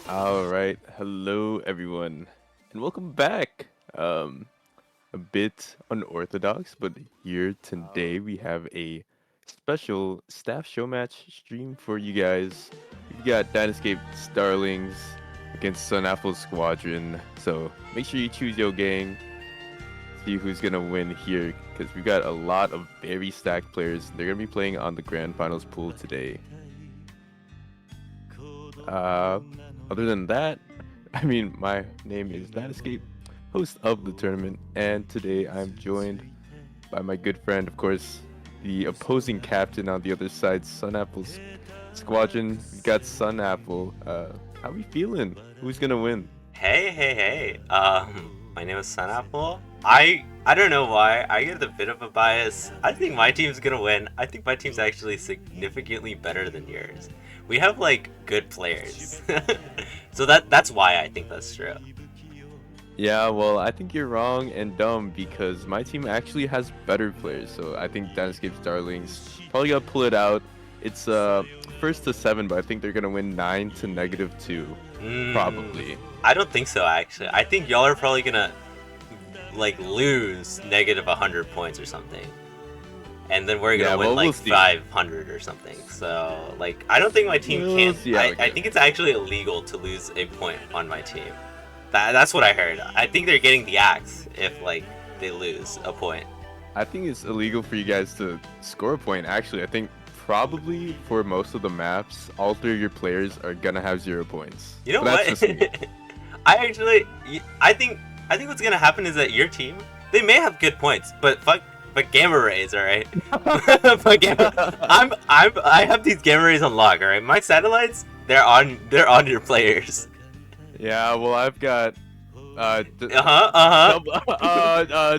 All right, hello everyone, and welcome back. A bit unorthodox, but here today we have a special staff show match stream for you guys. We've got Dynascape Starlings against SunApple's Squadron, so make sure you choose your gang. See who's gonna win here, because we've got a lot of very stacked players. They're gonna be playing on the Grand Finals pool today. Uh, Other than that, I mean, my name is Dynascape, host of the tournament, and today I'm joined by my good friend, of course, the opposing captain on the other side, SunApple's Squadron. We got SunApple. How we feeling? Who's gonna win? Hey. My name is SunApple. I don't know why. I get a bit of a bias. I think my team's gonna win. I think my team's actually significantly better than yours. We have like good players. So that's why I think that's true. Yeah, well, I think you're wrong and dumb because my team actually has better players. So I think Dynascape Starlings probably gonna pull it out. It's first to 7, but I think they're gonna win 9 to -2, probably. I don't think so actually. I think y'all are probably gonna like lose -100 points or something. And then we're gonna win like 500 or something. So like I don't think my team can. I think it's actually illegal to lose a point on my team. That's what I heard. I think they're getting the axe if like they lose a point. I think it's illegal for you guys to score a point. Actually, I think probably for most of the maps, all 3 of your players are gonna have 0 points. You know what? I think what's gonna happen is that your team, they may have good points, but gamma rays, all right. I have these gamma rays on lock, all right. My satellites, they're on your players. Yeah, well, I've got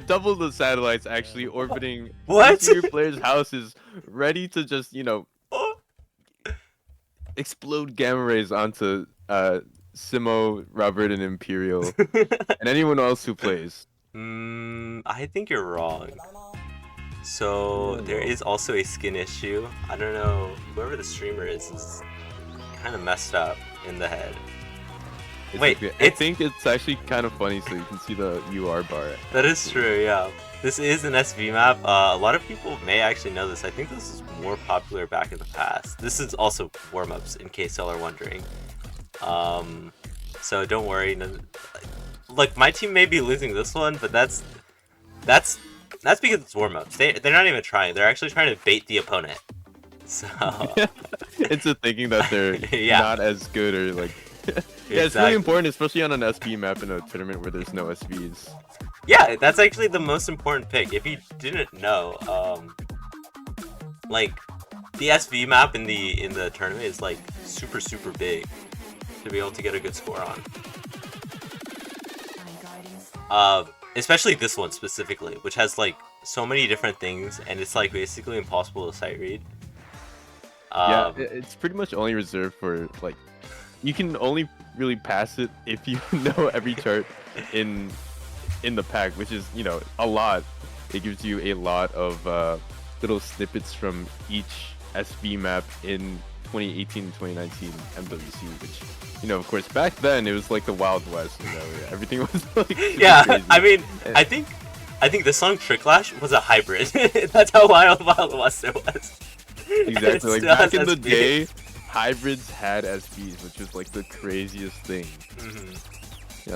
double the satellites actually orbiting your players' houses, ready to just explode gamma rays onto Simo, Robert, and Imperial, and anyone else who plays. I think you're wrong. So there is also a skin issue. I don't know, whoever the streamer is kind of messed up in the head. Wait, I think it's actually kind of funny, so you can see the UR bar. That is true, yeah. This is an SV map. A lot of people may actually know this. I think this is more popular back in the past. This is also warm-ups, in case y'all are wondering. So don't worry. Look, my team may be losing this one, but that's because it's warm-ups. They're not even trying. They're actually trying to bait the opponent. So into thinking that they're not as good or like. Yeah, it's really important, especially on an SV map in a tournament where there's no SVs. Yeah, that's actually the most important pick. If you didn't know, like the SV map in the tournament is like super big to be able to get a good score on. Especially this one specifically, which has like so many different things, and it's like basically impossible to sight read. Yeah, it's pretty much only reserved for like. You can only really pass it if you know every chart in the pack, which is, a lot. It gives you a lot of little snippets from each SV map in 2018 and 2019 MWC, which, of course, back then it was like the Wild West, everything was like yeah, crazy. I mean, I think the song Tricklash was a hybrid. That's how Wild West it was. Exactly, like back in the day, hybrids had SPs, which was like the craziest thing.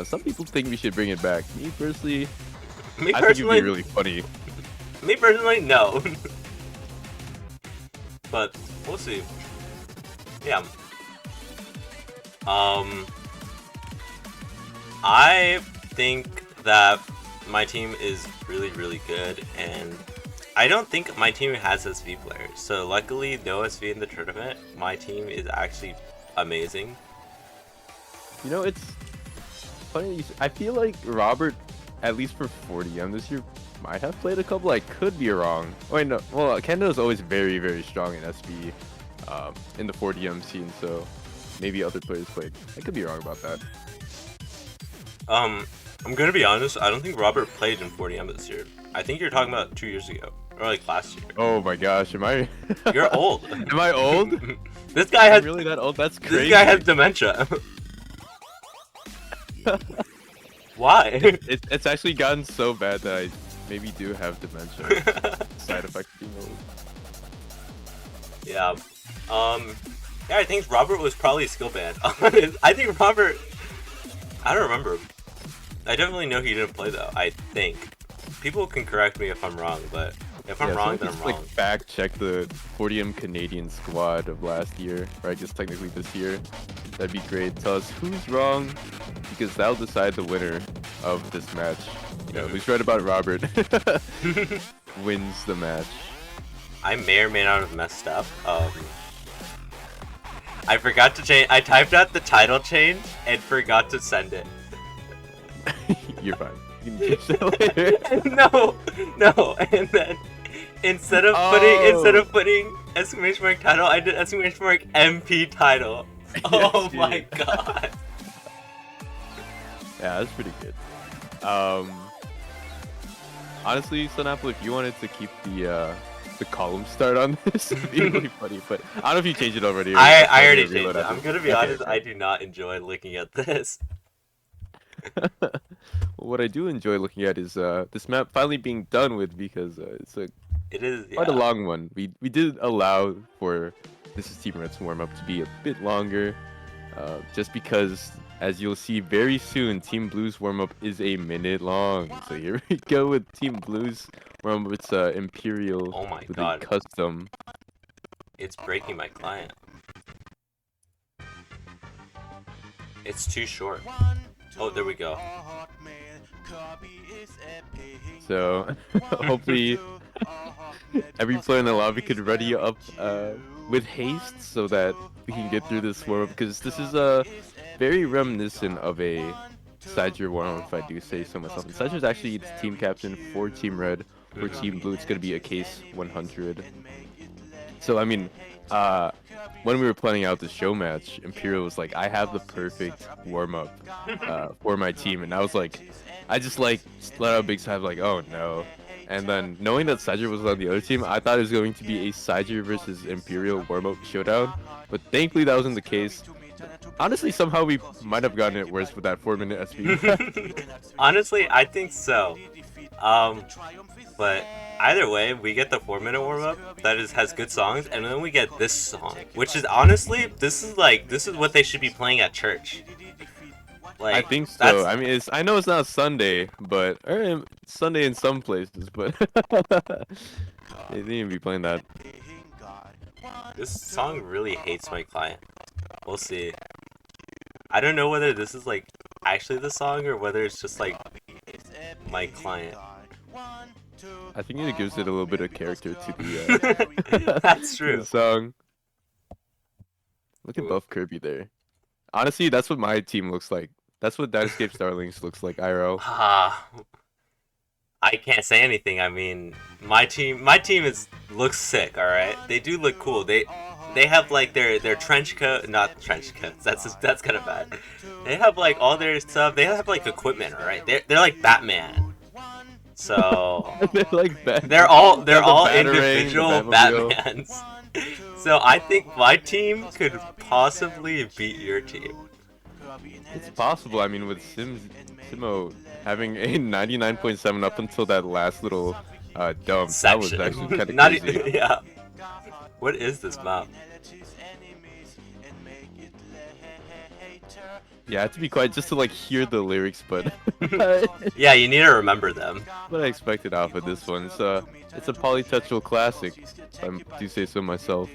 Some people think we should bring it back. Me personally, I think it'd be really funny. Me personally, no. But we'll see. Yeah. I think that my team is really good, and I don't think my team has SV players, so luckily no SV in the tournament. My team is actually amazing. It's funny. I feel like Robert, at least for 40M this year, might have played a couple. I could be wrong. Oh, wait, no. Well, Canada is always very strong in SV, in the 40M scene, so maybe other players played. I could be wrong about that. I'm gonna be honest. I don't think Robert played in 40M this year. I think you're talking about 2 years ago. or like last year. Oh my gosh, am I? You're old. Am I old? This guy has. I'm really that old? That's crazy. This guy has dementia. Why? It's actually gotten so bad that I maybe do have dementia. Side effect being old. Yeah. Yeah, I think Robert was probably skill banned. I think Robert. I don't remember. I definitely know he didn't play though. I think. People can correct me if I'm wrong, but if I'm wrong, then I'm wrong. Like fact check the 40M Canadian squad of last year, or I guess technically this year. That'd be great. Tell us who's wrong, because that'll decide the winner of this match. You know, who's right about Robert wins the match. I may or may not have messed up. I forgot to change. I typed out the title change and forgot to send it. You're fine. You can change that later. No. And then instead of putting exclamation mark title, I did exclamation mark MP title. Oh my god. Yeah, that's pretty good. Honestly, SunApple, if you wanted to keep the column start on this, it'd be really funny. But I don't know if you changed it already. I already changed it. I'm gonna be honest. I do not enjoy looking at this. What I do enjoy looking at is this map finally being done with, because it is quite a long one. We did allow for this is Team Red's warm up to be a bit longer, just because, as you'll see very soon, Team Blue's warm up is a minute long. So here we go with Team Blue's warm up. It's Imperial. Oh my with god! A custom. It's breaking my client. It's too short. Oh, there we go. So, hopefully, every player in the lobby could ready up with haste so that we can get through this warm-up, because this is very reminiscent of a Sidger warm-up, if I do say so myself. And Sidger's actually the team captain for Team Red. For Team Blue, it's going to be a case 100. So, I mean, when we were planning out the show match, Imperial was like, I have the perfect warm-up for my team. And I was like, I just like let out a big sigh of like, oh no. And then knowing that Sidger was on the other team, I thought it was going to be a Sidger versus Imperial warm-up showdown. But thankfully that wasn't the case. Honestly, somehow we might have gotten it worse with that 4-minute SP. Honestly, I think so. But either way, we get the 4-minute warm-up that has good songs, and then we get this song, which is honestly, this is what they should be playing at church. Like, I think so. I mean, I know it's not Sunday, but Sunday in some places, but they need to be playing that. This song really hates my client. We'll see. I don't know whether this is like actually the song or whether it's just like my client. I think it gives it a little bit of character to the that's true. The song. Look at Buff Kirby there. Honestly, that's what my team looks like. That's what Dynascape Starlings looks like, IRL. I can't say anything. I mean, my team looks sick. All right, they do look cool. They have like their trench coat, not trench coats. That's kind of bad. They have like all their stuff. They have like equipment. All right, they're like Batman. So they're like Batman. They're all individual Batmans. So I think my team could possibly beat your team. It's possible. I mean, with Simo having a 99.7 up until that last little dump, section. That was actually kind of crazy. Yeah. What is this map? Yeah, I have to be quiet just to like hear the lyrics, but yeah, you need to remember them. What I expected off of this one. It's a polytextual classic, if I do say so myself.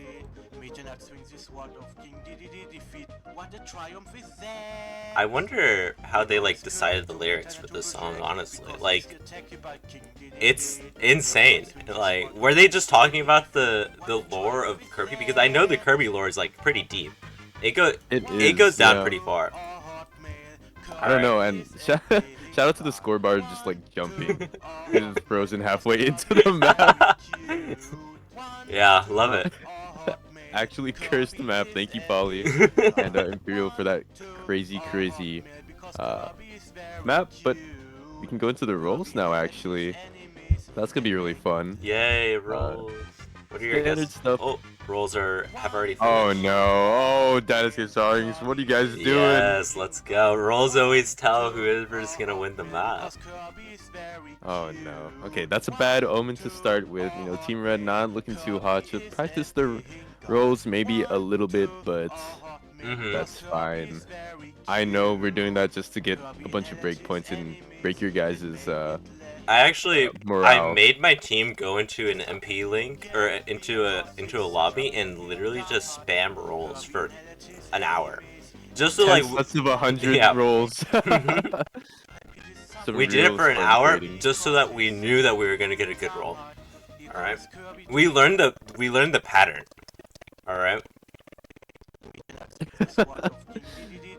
I wonder how they like decided the lyrics for this song, honestly. Like, it's insane. Like, were they just talking about the lore of Kirby? Because I know the Kirby lore is like pretty deep. It goes down pretty far. I don't know, and shout out to the scoreboard just like jumping. It is frozen halfway into the map. Yeah, love it. Actually cursed the map. Thank you, Polly and Imperial, for that crazy map. But we can go into the roles now, actually. That's gonna be really fun. Yay, rolls. What are your Standard guesses? stuff. Oh, rolls have already Oh finished. no! Oh, Dynascape songs. What are you guys doing? Yes, let's go. Rolls always tell whoever's gonna win the map. Oh no. Okay, that's a bad omen to start with. You know, Team Red not looking too hot. Should practice their rolls maybe a little bit, but that's fine. I know we're doing that just to get a bunch of breakpoints and break your guys' I morale. made my team go into an MP link or into a lobby and literally just spam rolls for an hour, just to 10 like, sets of 100 yeah. rolls. Some We did it real for an smart hour trading. just so that we knew that we were gonna get a good roll. All right, we learned the pattern. All right.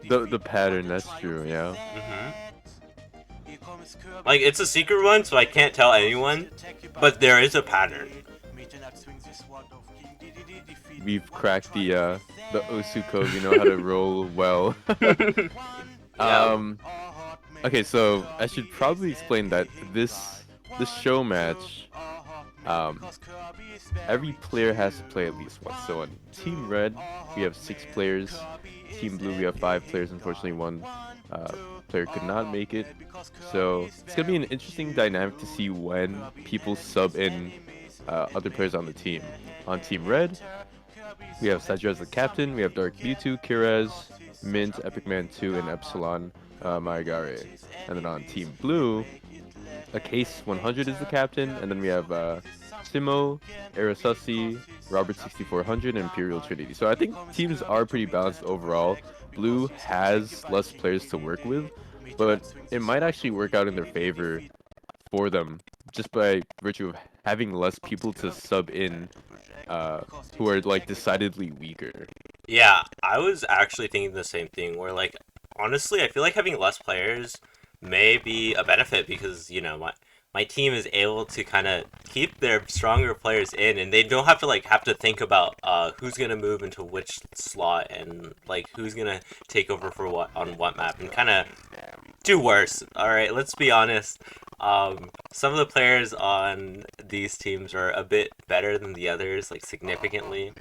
The pattern, that's true, yeah. Like, it's a secret one, so I can't tell anyone, but there is a pattern. We've cracked the Osu code. We know how to roll well. Yeah. Okay, so I should probably explain that this show match, um, every player has to play at least once. So on Team Red, we have 6 players. Team Blue, we have 5 players. Unfortunately, one player could not make it. So it's gonna be an interesting dynamic to see when people sub in other players on the team. On Team Red, we have Sajra as the captain. We have Dark Mewtwo, Kirez, Mint, Epic Man 2, and Epsilon Maigare. And then on Team Blue, a Case 100 is the captain, and then we have Simo, Arasasi, Robert 6400, and Imperial Trinity. So I think teams are pretty balanced overall. Blue has less players to work with, but it might actually work out in their favor for them just by virtue of having less people to sub in who are like decidedly weaker. Yeah, I was actually thinking the same thing. Where, like, honestly, I feel like having less players may be a benefit because my team is able to kind of keep their stronger players in, and they don't have to think about who's gonna move into which slot and like who's gonna take over for what on what map, and kind of do worse. All right, let's be honest. Some of the players on these teams are a bit better than the others, like significantly.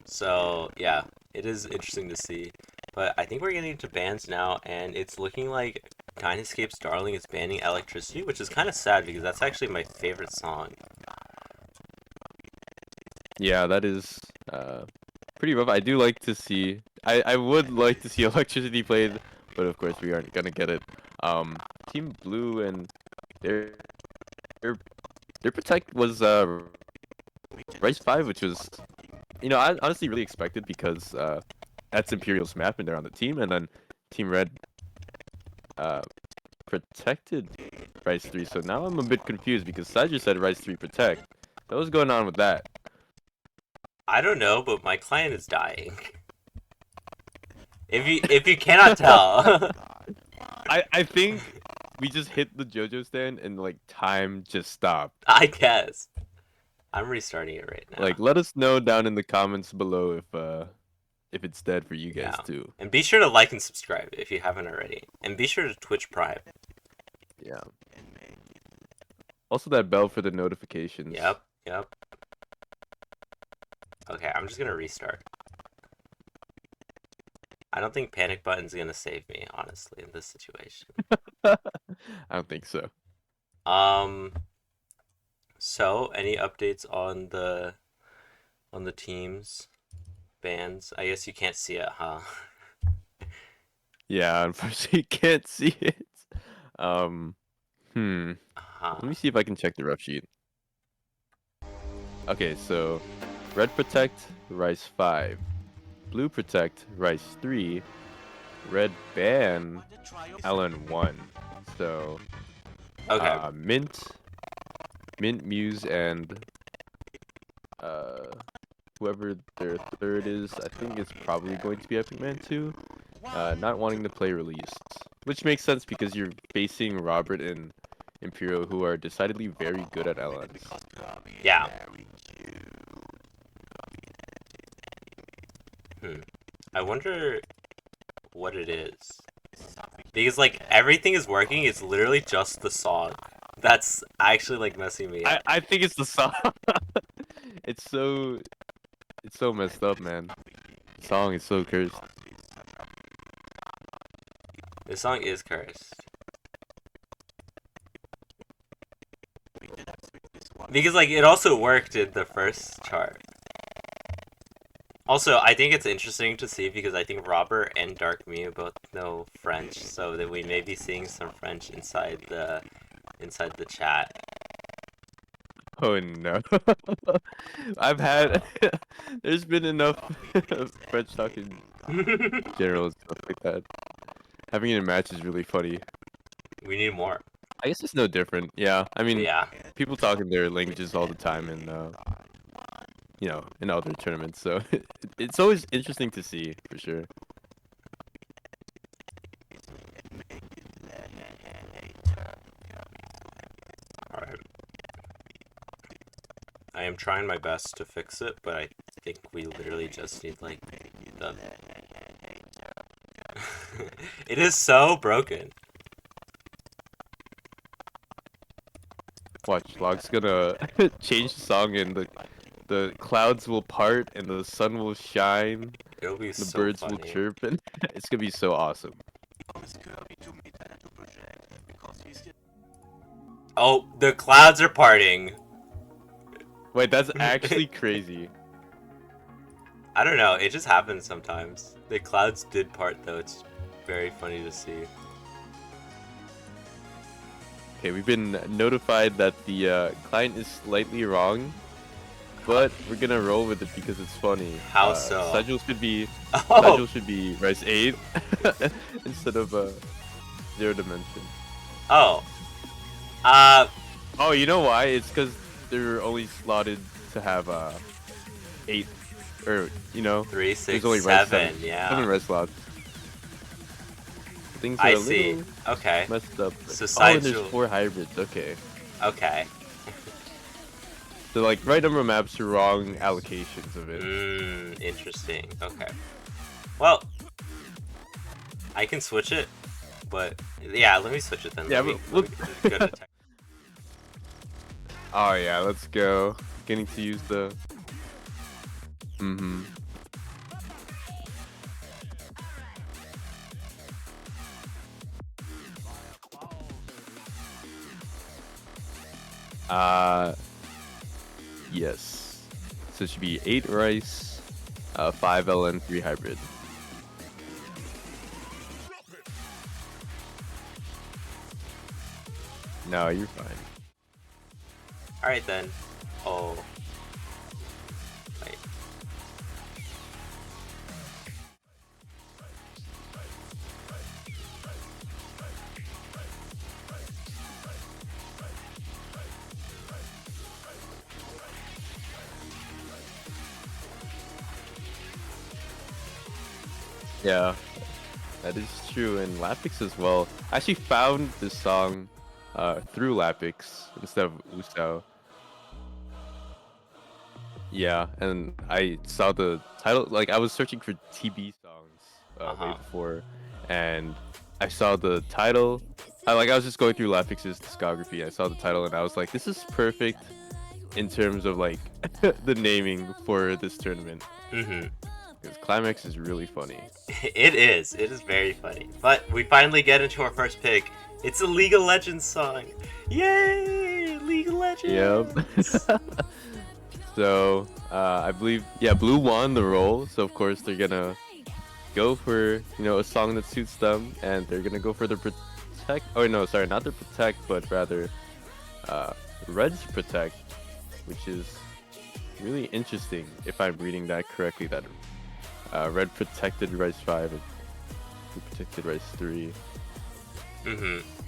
So yeah, it is interesting to see. But I think we're getting into bans now, and it's looking like Dynascape's Darling is banning Electricity, which is kind of sad because that's actually my favorite song. Yeah, that is pretty rough. I do like to see. I would like to see Electricity played, but of course we aren't gonna get it. Team Blue and their their their protect was Rice 5, which was I honestly really expected because that's Imperial's map and they're on the team, and then Team Red uh protected Rice 3. So now I'm a bit confused because Sajid said Rice 3 protect. So what's going on with that? I don't know, but my client is dying. If you cannot tell. I think we just hit the JoJo stand and like time just stopped. I guess. I'm restarting it right now. Like, let us know down in the comments below if it's dead for you guys Yeah. too. And be sure to like and subscribe if you haven't already. And be sure to Twitch Prime. Yeah. Also that bell for the notifications. Yep. Okay, I'm just gonna restart. I don't think panic button's gonna save me, honestly, in this situation. I don't think so. So any updates on the teams bans? I guess you can't see it, huh? Yeah, unfortunately you can't see it. Let me see if I can check the ref sheet. Okay, so Red Protect, Rice 5. Blue Protect, Rice 3. Red Ban, Ellen 1. So, Okay. Mint, Muse, and whoever their third is, I think it's probably going to be Epic Man 2. Not wanting to play released. Which makes sense because you're facing Robert and Imperial, who are decidedly very good at LNs. Yeah. I wonder what it is. Because, like, everything is working, it's literally just the song That's actually like messing me up. I think it's the song. it's so it's so messed up, man. The song is so cursed. This song is cursed. Because like it also worked in the first chart. Also, I think it's interesting to see because I think Robert and Dark Mew both know French, so that we may be seeing some French inside the chat. Oh no. I've had there's been enough French talking general and stuff like that. Having it in match is really funny. We need more. I guess it's no different. Yeah. I mean, Yeah. people talk in their languages all the time in in other tournaments. So it's always interesting to see for sure. Alright. I am trying my best to fix it, but I think we literally just need like the It is so broken. Watch, Log's gonna change the song and the clouds will part and the sun will shine, It'll be the so birds will funny. chirp, and it's gonna be so awesome. Oh, the clouds are parting. Wait, that's actually crazy. I don't know, it just happens sometimes. The clouds did part though, it's very funny to see. Okay, we've been notified that the client is slightly wrong, but we're gonna roll with it because it's funny. How so? Sigil should be Rice 8 instead of Zero Dimension. Oh. Oh, you know why? It's because they're only slotted to have 8, or 3, 6, there's only 7, yeah. 7 red slots. Things are I a see. little Okay. messed up. So And there's 4 hybrids. Okay. Okay. So like right number of maps are wrong allocations of it. Interesting. Okay. Well, I can switch it, but yeah, let me switch it then. Yeah, let me go to tech. Oh yeah, let's go. Getting to use the. Yes. So it should be 8 rice, 5 LN, 3 hybrid. No, you're fine. Alright then. Oh. Wait. Yeah, that is true. And Lapix as well. I actually found this song through Lapix instead of Usao. Yeah, and I saw the title, like I was searching for TB songs way before, and I saw the title. I was just going through Lapix's discography. I saw the title and I was like, this is perfect in terms of like the naming for this tournament. Because Climax is really funny. It is. It is very funny. But we finally get into our first pick. It's a League of Legends song. Yay! League of Legends! Yep. So, I believe, yeah, Blue won the role. So, of course, they're gonna go for, a song that suits them. And they're gonna go for the Protect. Oh, no, sorry, not the Protect, but rather Red's Protect, which is really interesting if I'm reading that correctly. That Red protected Rice 5 and Blue protected Rice 3.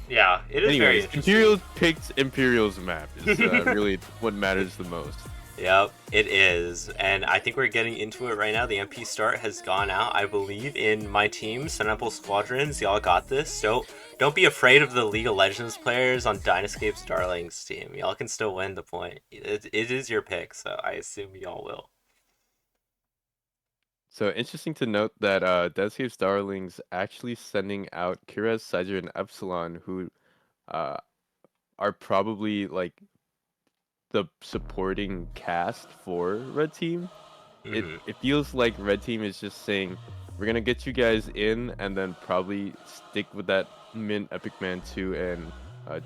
Yeah, it is very interesting. Imperial picked Imperial's map is really what matters the most. Yep, it is. And I think we're getting into it right now. The MP start has gone out. I believe in my team, SunApple's Squadrons. Y'all got this. So don't be afraid of the League of Legends players on Dynascape's Darlings team. Y'all can still win the point. It is your pick, so I assume y'all will. So interesting to note that Dynascape's Darlings actually sending out Kirez, Sizer, and Epsilon, who are probably like the supporting cast for Red Team. It Hmm. it feels like Red Team is just saying we're gonna get you guys in and then probably stick with that Mint Epic Man 2 and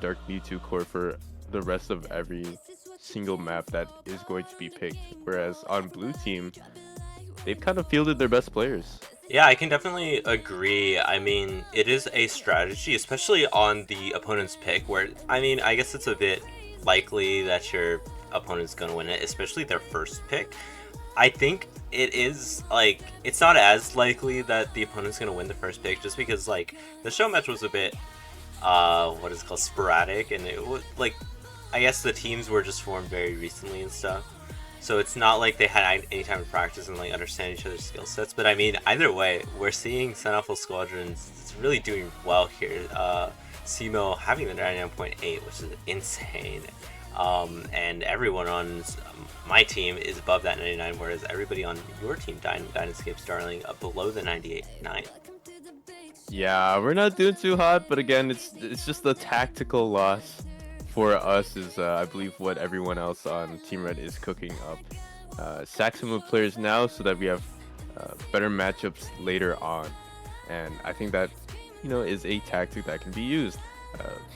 Dark Mewtwo core for the rest of every single map that is going to be picked. Whereas on Blue Team, they've kind of fielded their best players. Yeah, I can definitely agree. I mean, it is a strategy, especially on the opponent's pick, where, I mean, I guess it's a bit likely that your opponent's going to win it, especially their first pick. I think it is, like, it's not as likely that the opponent's going to win the first pick, just because, like, the show match was a bit, what is it called, sporadic, and it was, like, I guess the teams were just formed very recently and stuff. So it's not like they had any time to practice and like understand each other's skill sets. But I mean, either way, we're seeing SunApple's Squadrons. It's really doing well here. Simo having the 99.8, which is insane. And everyone on my team is above that 99, whereas everybody on your team, Dynascape Starling, up below the 98.9. Yeah, we're not doing too hot, but again, it's just a tactical loss for us. Is I believe what everyone else on Team Red is cooking up. Sack some of players now so that we have better matchups later on, and I think that is a tactic that can be used.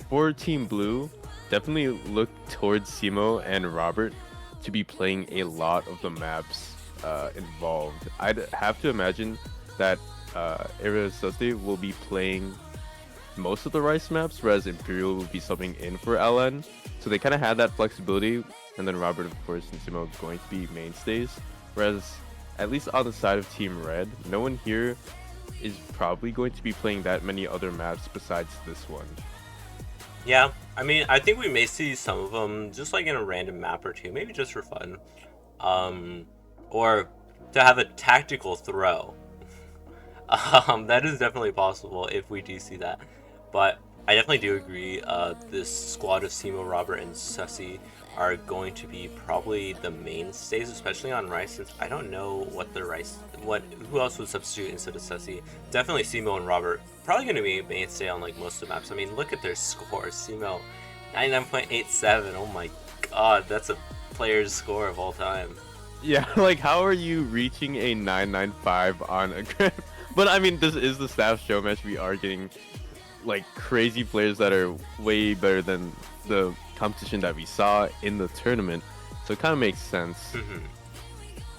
For Team Blue, definitely look towards Simo and Robert to be playing a lot of the maps involved. I'd have to imagine that Arizote will be playing most of the Rice maps, whereas Imperial will be subbing in for LN. So they kind of had that flexibility, and then Robert, of course, and Simo going to be mainstays. Whereas, at least on the side of Team Red, no one here is probably going to be playing that many other maps besides this one. Yeah, I mean, I think we may see some of them just like in a random map or two, maybe just for fun. Or to have a tactical throw. That is definitely possible if we do see that. But I definitely do agree. This squad of Simo, Robert, and Sussy are going to be probably the mainstays, especially on Rice. Since I don't know who else would substitute instead of Sussy. Definitely Simo and Robert. Probably going to be a mainstay on like most of the maps. I mean, look at their scores. Simo, 99.87. Oh my god, that's a player's score of all time. Yeah, like how are you reaching a 995 on a grand? But I mean, this is the staff show match. We are getting like crazy players that are way better than the competition that we saw in the tournament, so it kind of makes sense. Mm-hmm.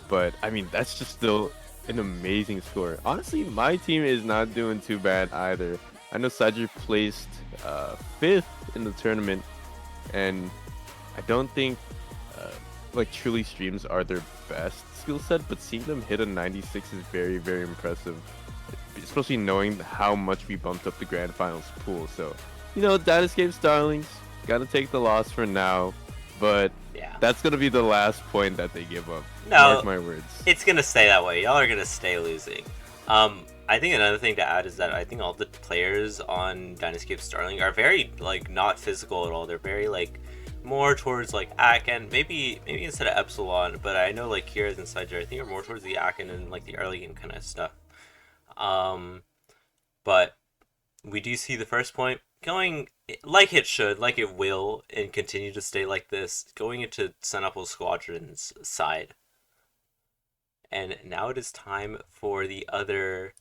But I mean, that's just still an amazing score. Honestly, my team is not doing too bad either. I know Sajir placed 5th in the tournament, and I don't think like truly streams are their best skill set, but seeing them hit a 96 is very, very impressive, especially knowing how much we bumped up the grand finals pool. So, Dynascape Starlings gotta take the loss for now, but Yeah. that's gonna be the last point that they give up. No, Mark my words. it's gonna stay that way. Y'all are gonna stay losing. I think another thing to add is that I think all the players on Dynascape Starling are very like not physical at all. They're very like more towards like Aken, maybe instead of Epsilon, but I know like Kira's and Sidger, I think are more towards the Aken and like the early game kind of stuff. But we do see the first point going like it should, like it will, and continue to stay like this, going into SunApple's Squadron's side. And now it is time for the other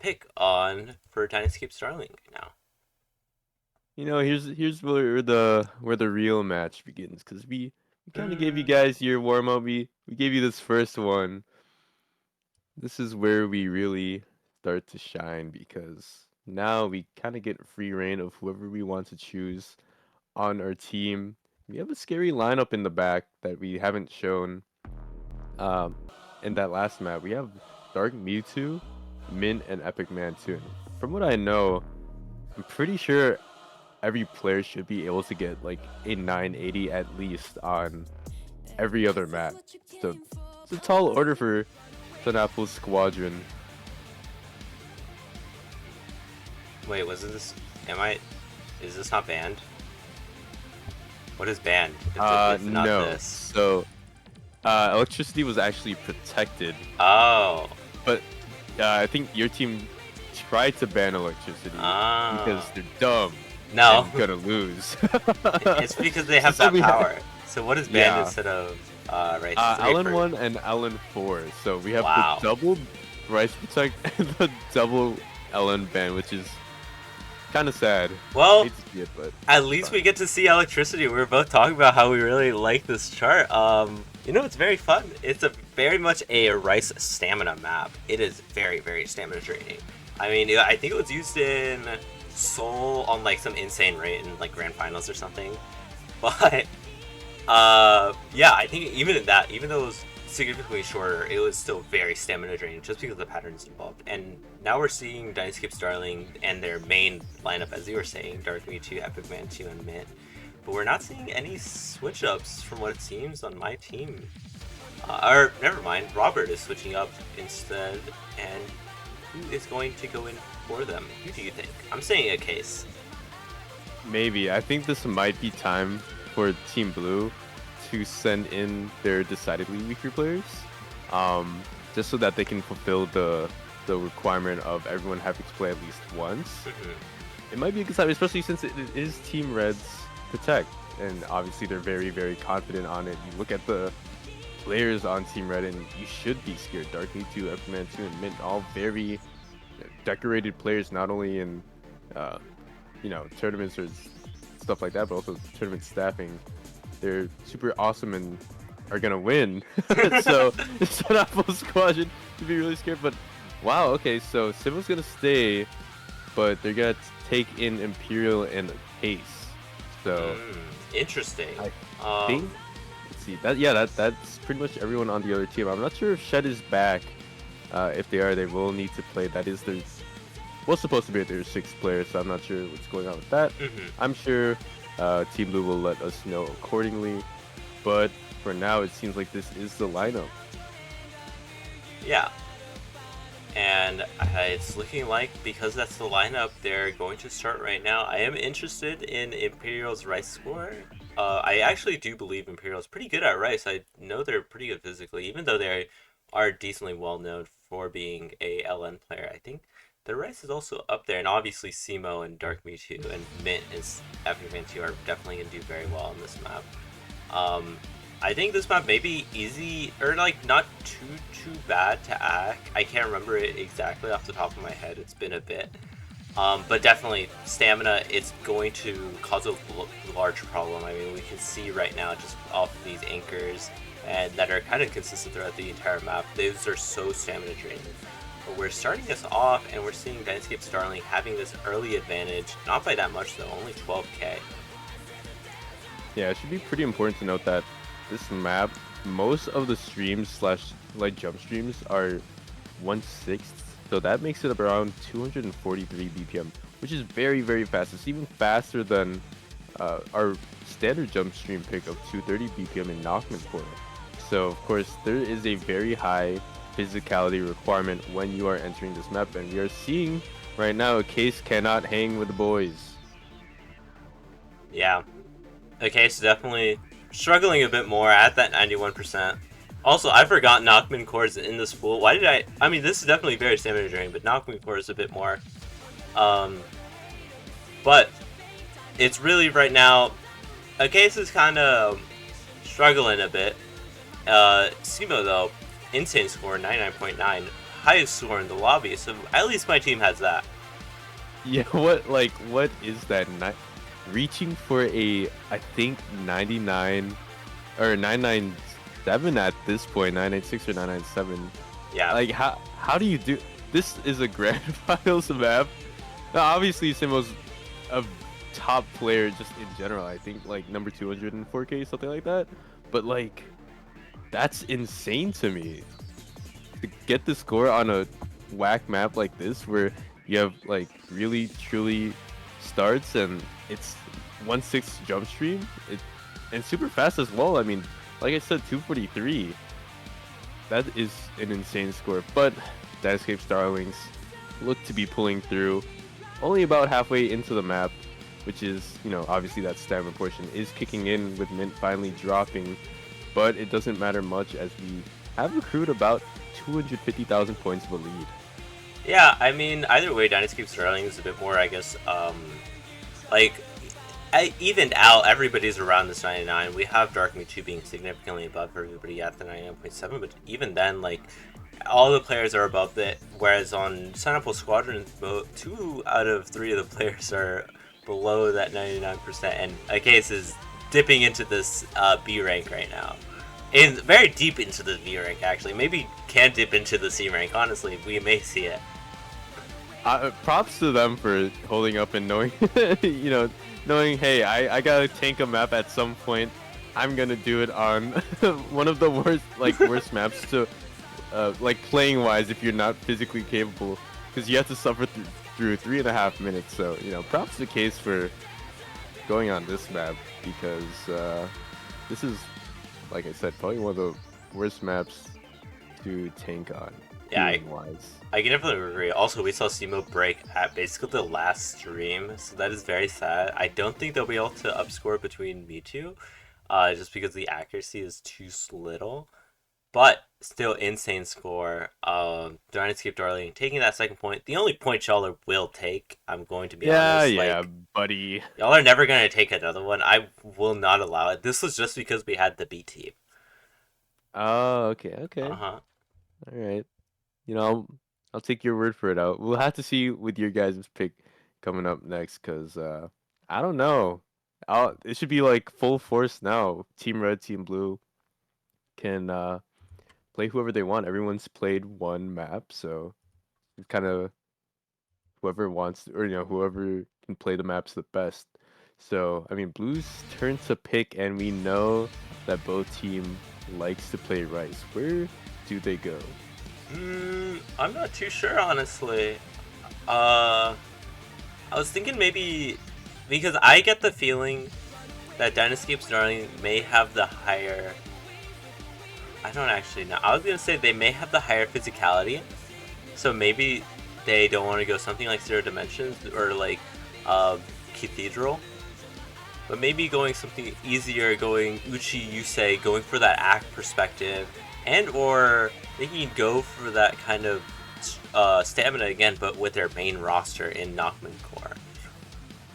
pick on for Dynascape Starling now. Here's where the real match begins, because we kind of gave you guys your warm up. We gave you this first one. This is where we really start to shine, because now we kind of get free reign of whoever we want to choose on our team. We have a scary lineup in the back that we haven't shown um, in that last map. We have Dark Mewtwo, Mint, and Epic Man 2. And from what I know, I'm pretty sure every player should be able to get like a 980 at least on every other map. So it's a tall order for SunApple's Squadron. Wait, was this? Is this not banned? What is banned? If not No. This? So electricity was actually protected. Oh. But I think your team tried to ban electricity because they're dumb. No. and gonna lose. It's because they have So that we have, power. So what is banned yeah, instead of Rice? 3 Allen for... 1 and Allen 4. So we have the Wow. double Rice Protect and the double Ellen ban, which is kind of sad. Well, Hate to see it, but at it's least fine. we get to see electricity. We were both talking about how we really like this chart. It's very fun. It's a very much a Rice stamina map. It is very, very stamina draining. I mean, I think it was used in Seoul on like some insane rate in like grand finals or something. But yeah, I think even in that, even though it was significantly shorter, it was still very stamina draining just because of the patterns involved. And now we're seeing Dynascape Starling and their main lineup, as you were saying, Dark Me 2, Epic Man 2, and Mint. But we're not seeing any switch ups from what it seems on my team. Or never mind, Robert is switching up instead, and who is going to go in for them? Who do you think? I'm saying a case. Maybe. I think this might be time for Team Blue to send in their decidedly weaker players, just so that they can fulfill the requirement of everyone having to play at least once. It might be a good time, especially since it is Team Red's Protect, and obviously they're very, very confident on it. You look at the players on Team Red, and you should be scared. Dark Me 2, Epic 2, and Mint, all very decorated players, not only in tournaments or stuff like that, but also tournament staffing. They're super awesome and are gonna win. So SunApple's Squadron to be really scared. But wow, okay, so Civil's gonna stay, but they're gonna take in Imperial and Pace. So interesting. I think let's see that's pretty much everyone on the other team. I'm not sure if Shed is back. If they are, they will need to play. That is their supposed to be their sixth player, so I'm not sure what's going on with that. I'm sure Team Blue will let us know accordingly, but for now, it seems like this is the lineup. Yeah. And it's looking like, because that's the lineup, they're going to start right now. I am interested in Imperial's Rice score. I actually do believe Imperial's pretty good at Rice. I know they're pretty good physically, even though they are decently well known for being a LN player. I think the Rice is also up there, and obviously Simo and Dark Me 2 and Mint is Epic Man 2 are definitely going to do very well on this map. I think this map may be easy, or like not too bad to hack. I can't remember it exactly off the top of my head. It's been a bit. But definitely stamina, it's going to cause a large problem. I mean, we can see right now just off of these anchors and that are kind of consistent throughout the entire map. Those are so stamina draining. But we're starting this off, and we're seeing Dynascape Starling having this early advantage. Not by that much though, only 12k. Yeah, it should be pretty important to note that this map, most of the streams / like jump streams are 1/6, so that makes it around 243 BPM, which is very, very fast. It's even faster than our standard jump stream pick of 230 BPM in Knockman Corner. So of course there is a very high physicality requirement when you are entering this map, and we are seeing right now a Case cannot hang with the boys. Yeah, the Case is definitely struggling a bit more at that 91%. Also, I forgot Knockman cores in this pool. Why did I mean, this is definitely very stamina draining, but Knockman core is a bit more. But it's really right now, a Case is kind of struggling a bit. Simo though, insane score, 99.9, highest score in the lobby, so at least my team has that. Yeah, what is that? Reaching for a, I think 99 or 997 at this point, 996 or 997. Yeah. Like how do you do this? Is a grand finals map. Now, obviously Simo's a top player just in general. I think like number 204k, something like that. But like that's insane to me. To get the score on a whack map like this, where you have like really truly starts and it's 1/6 jump stream, and super fast as well. I mean, like I said, 243. That is an insane score. But Dynascape Starlings look to be pulling through. Only about halfway into the map, which is, obviously that stamina portion is kicking in with Mint finally dropping. But it doesn't matter much as we have accrued about 250,000 points of a lead. Yeah, I mean, either way, Dynascape Starling is a bit more, I guess, Like, I evened out. Everybody's around this 99. We have Dark Mewtwo being significantly above everybody at the 99.7, but even then, like, all the players are above it. Whereas on SunApple's Squadron, 2 out of 3 of the players are below that 99%, and Case is dipping into this B rank right now. And very deep into the B rank, actually. Maybe can dip into the C rank, honestly. We may see it. Props to them for holding up and knowing, knowing, hey, I gotta tank a map at some point. I'm gonna do it on one of the worst maps to, like playing wise, if you're not physically capable, because you have to suffer through 3.5 minutes. So props to Case for going on this map, because this is, like I said, probably one of the worst maps to tank on. Yeah, I can definitely agree. Also, we saw Simo break at basically the last stream, so that is very sad. I don't think they'll be able to upscore between Mewtwo, just because the accuracy is too little. But still, insane score. Dynascape Darling taking that second point. The only point y'all will take, I'm going to be honest. Yeah, buddy. Y'all are never going to take another one. I will not allow it. This was just because we had the B team. Oh, okay. Uh-huh. All right. I'll take your word for it out. We'll have to see with your guys' pick coming up next, because I don't know. It should be like full force now. Team Red, Team Blue can play whoever they want. Everyone's played one map, so kind of whoever wants or whoever can play the maps the best. So I mean, Blue's turn to pick, and we know that both team likes to play Rice. Where do they go? I'm not too sure, honestly. I was thinking maybe because I get the feeling that Dynascape's Darling may have the higher. I don't actually know. I was gonna say they may have the higher physicality, so maybe they don't want to go something like Zero Dimensions or like Cathedral, but maybe going something easier, going Uchi Yusei, going for that act perspective, and or they can go for that kind of stamina again, but with their main roster in Knockman Core.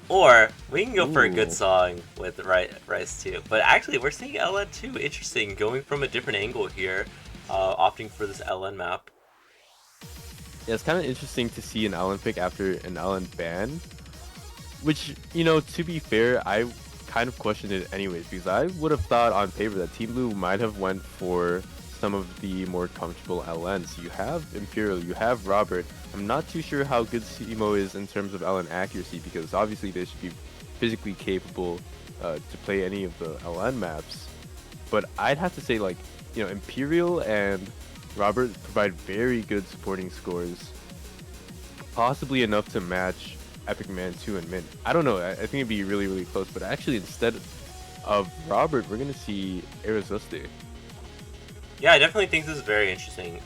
Or we can go for a good song with Rice too. But actually, we're seeing LN too. Interesting, going from a different angle here, opting for this LN map. Yeah, it's kind of interesting to see an LN pick after an LN ban. Which, to be fair, I kind of questioned it anyways, because I would have thought on paper that Team Blue might have went for some of the more comfortable LNs. You have Imperial, you have Robert. I'm not too sure how good Simo is in terms of LN accuracy, because obviously they should be physically capable to play any of the LN maps. But I'd have to say, like, Imperial and Robert provide very good supporting scores, possibly enough to match Epic Man 2 and Mint. I don't know, I think it'd be really, really close, but actually instead of Robert, we're going to see Arizoste. Yeah, I definitely think this is very interesting.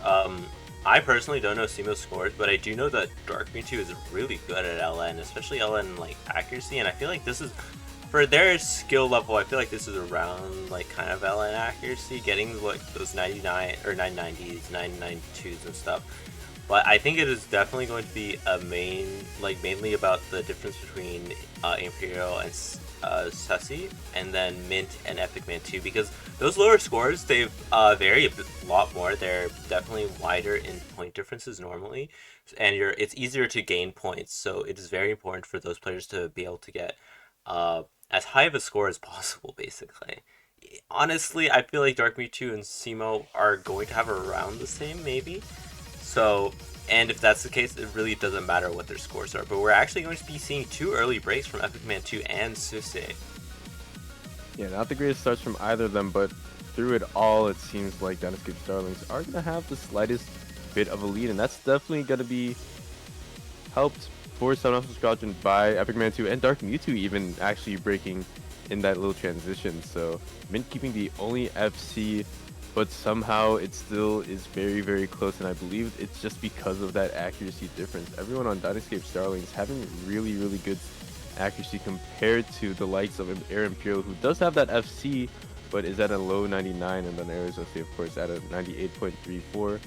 I personally don't know Simo's scores, but I do know that Dark Mewtwo is really good at LN, especially LN like accuracy, and I feel like this is, for their skill level, I feel like this is around like kind of LN accuracy, getting like those 99 or 990s, 992s and stuff. But I think it is definitely going to be a mainly about the difference between Imperial and Sussy, and then Mint and Epic Man 2, because those lower scores, they vary a lot more. They're definitely wider in point differences normally, and it's easier to gain points, so it is very important for those players to be able to get as high of a score as possible, basically. Honestly, I feel like Dark Mewtwo and Simo are going to have around the same, maybe. So, and if that's the case, it really doesn't matter what their scores are. But we're actually going to be seeing 2 early breaks from Epic Man 2 and Susse. Yeah, not the greatest starts from either of them, but through it all, it seems like Dynascape Starlings are going to have the slightest bit of a lead, and that's definitely going to be helped for SunApple's Squadron by Epic Man 2 and Dark Mewtwo even actually breaking in that little transition. So, Mint keeping the only FC, but somehow it still is very, very close, and I believe it's just because of that accuracy difference. Everyone on Dynascape Starlings having really, really good accuracy compared to the likes of Air Imperial, who does have that FC, but is at a low 99, and then Arizote, of course, at a 98.34.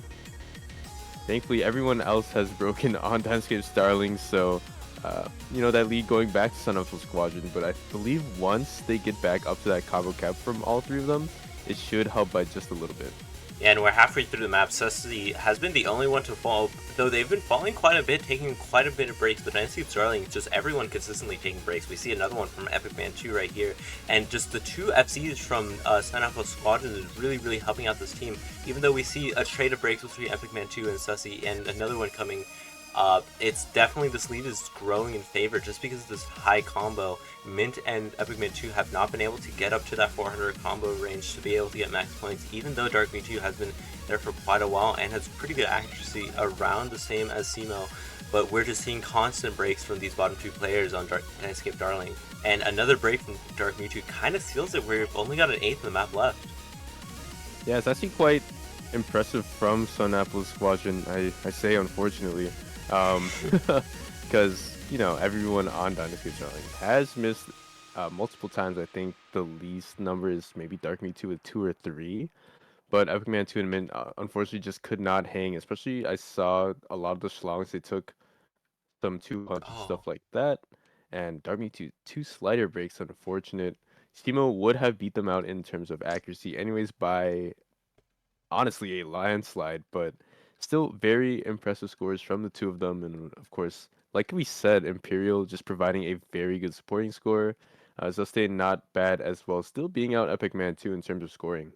Thankfully, everyone else has broken on Dynascape Starlings, so that lead going back to SunApple's Squadron. But I believe once they get back up to that combo cap from all three of them, it should help by just a little bit. Yeah, and we're halfway through the map. Sussy has been the only one to fall, though they've been falling quite a bit, taking quite a bit of breaks. But Dynascape Starling, just everyone consistently taking breaks. We see another one from Epic Man 2 right here, and just the two FCs from SunApple's Squadron is really, really helping out this team. Even though we see a trade of breaks between Epic Man 2 and Sussy, and another one coming. It's definitely, this lead is growing in favor just because of this high combo. Mint and Epic Man 2 have not been able to get up to that 400 combo range to be able to get max points, even though Dark Me 2 has been there for quite a while and has pretty good accuracy, around the same as Simo. But we're just seeing constant breaks from these bottom two players on Dynascape Darling. And another break from Dark Me 2 kind of seals it. We've only got an eighth of the map left. Yeah, it's actually quite impressive from SunApple's Squadron, I say unfortunately. Because everyone on Dynascape Starling has missed multiple times. I think the least number is maybe Dark Me 2 with 2 or 3, but Epic Man 2 and Mint unfortunately just could not hang. Especially I saw a lot of the schlongs, they took some 200 Oh, stuff like that, and Dark Me 2 two slider breaks. Unfortunate. Stimo would have beat them out in terms of accuracy, anyways, by honestly a landslide, but still very impressive scores from the two of them. And of course, like we said, Imperial just providing a very good supporting score. Zustain not bad as well, still being out Epic Man 2 in terms of scoring.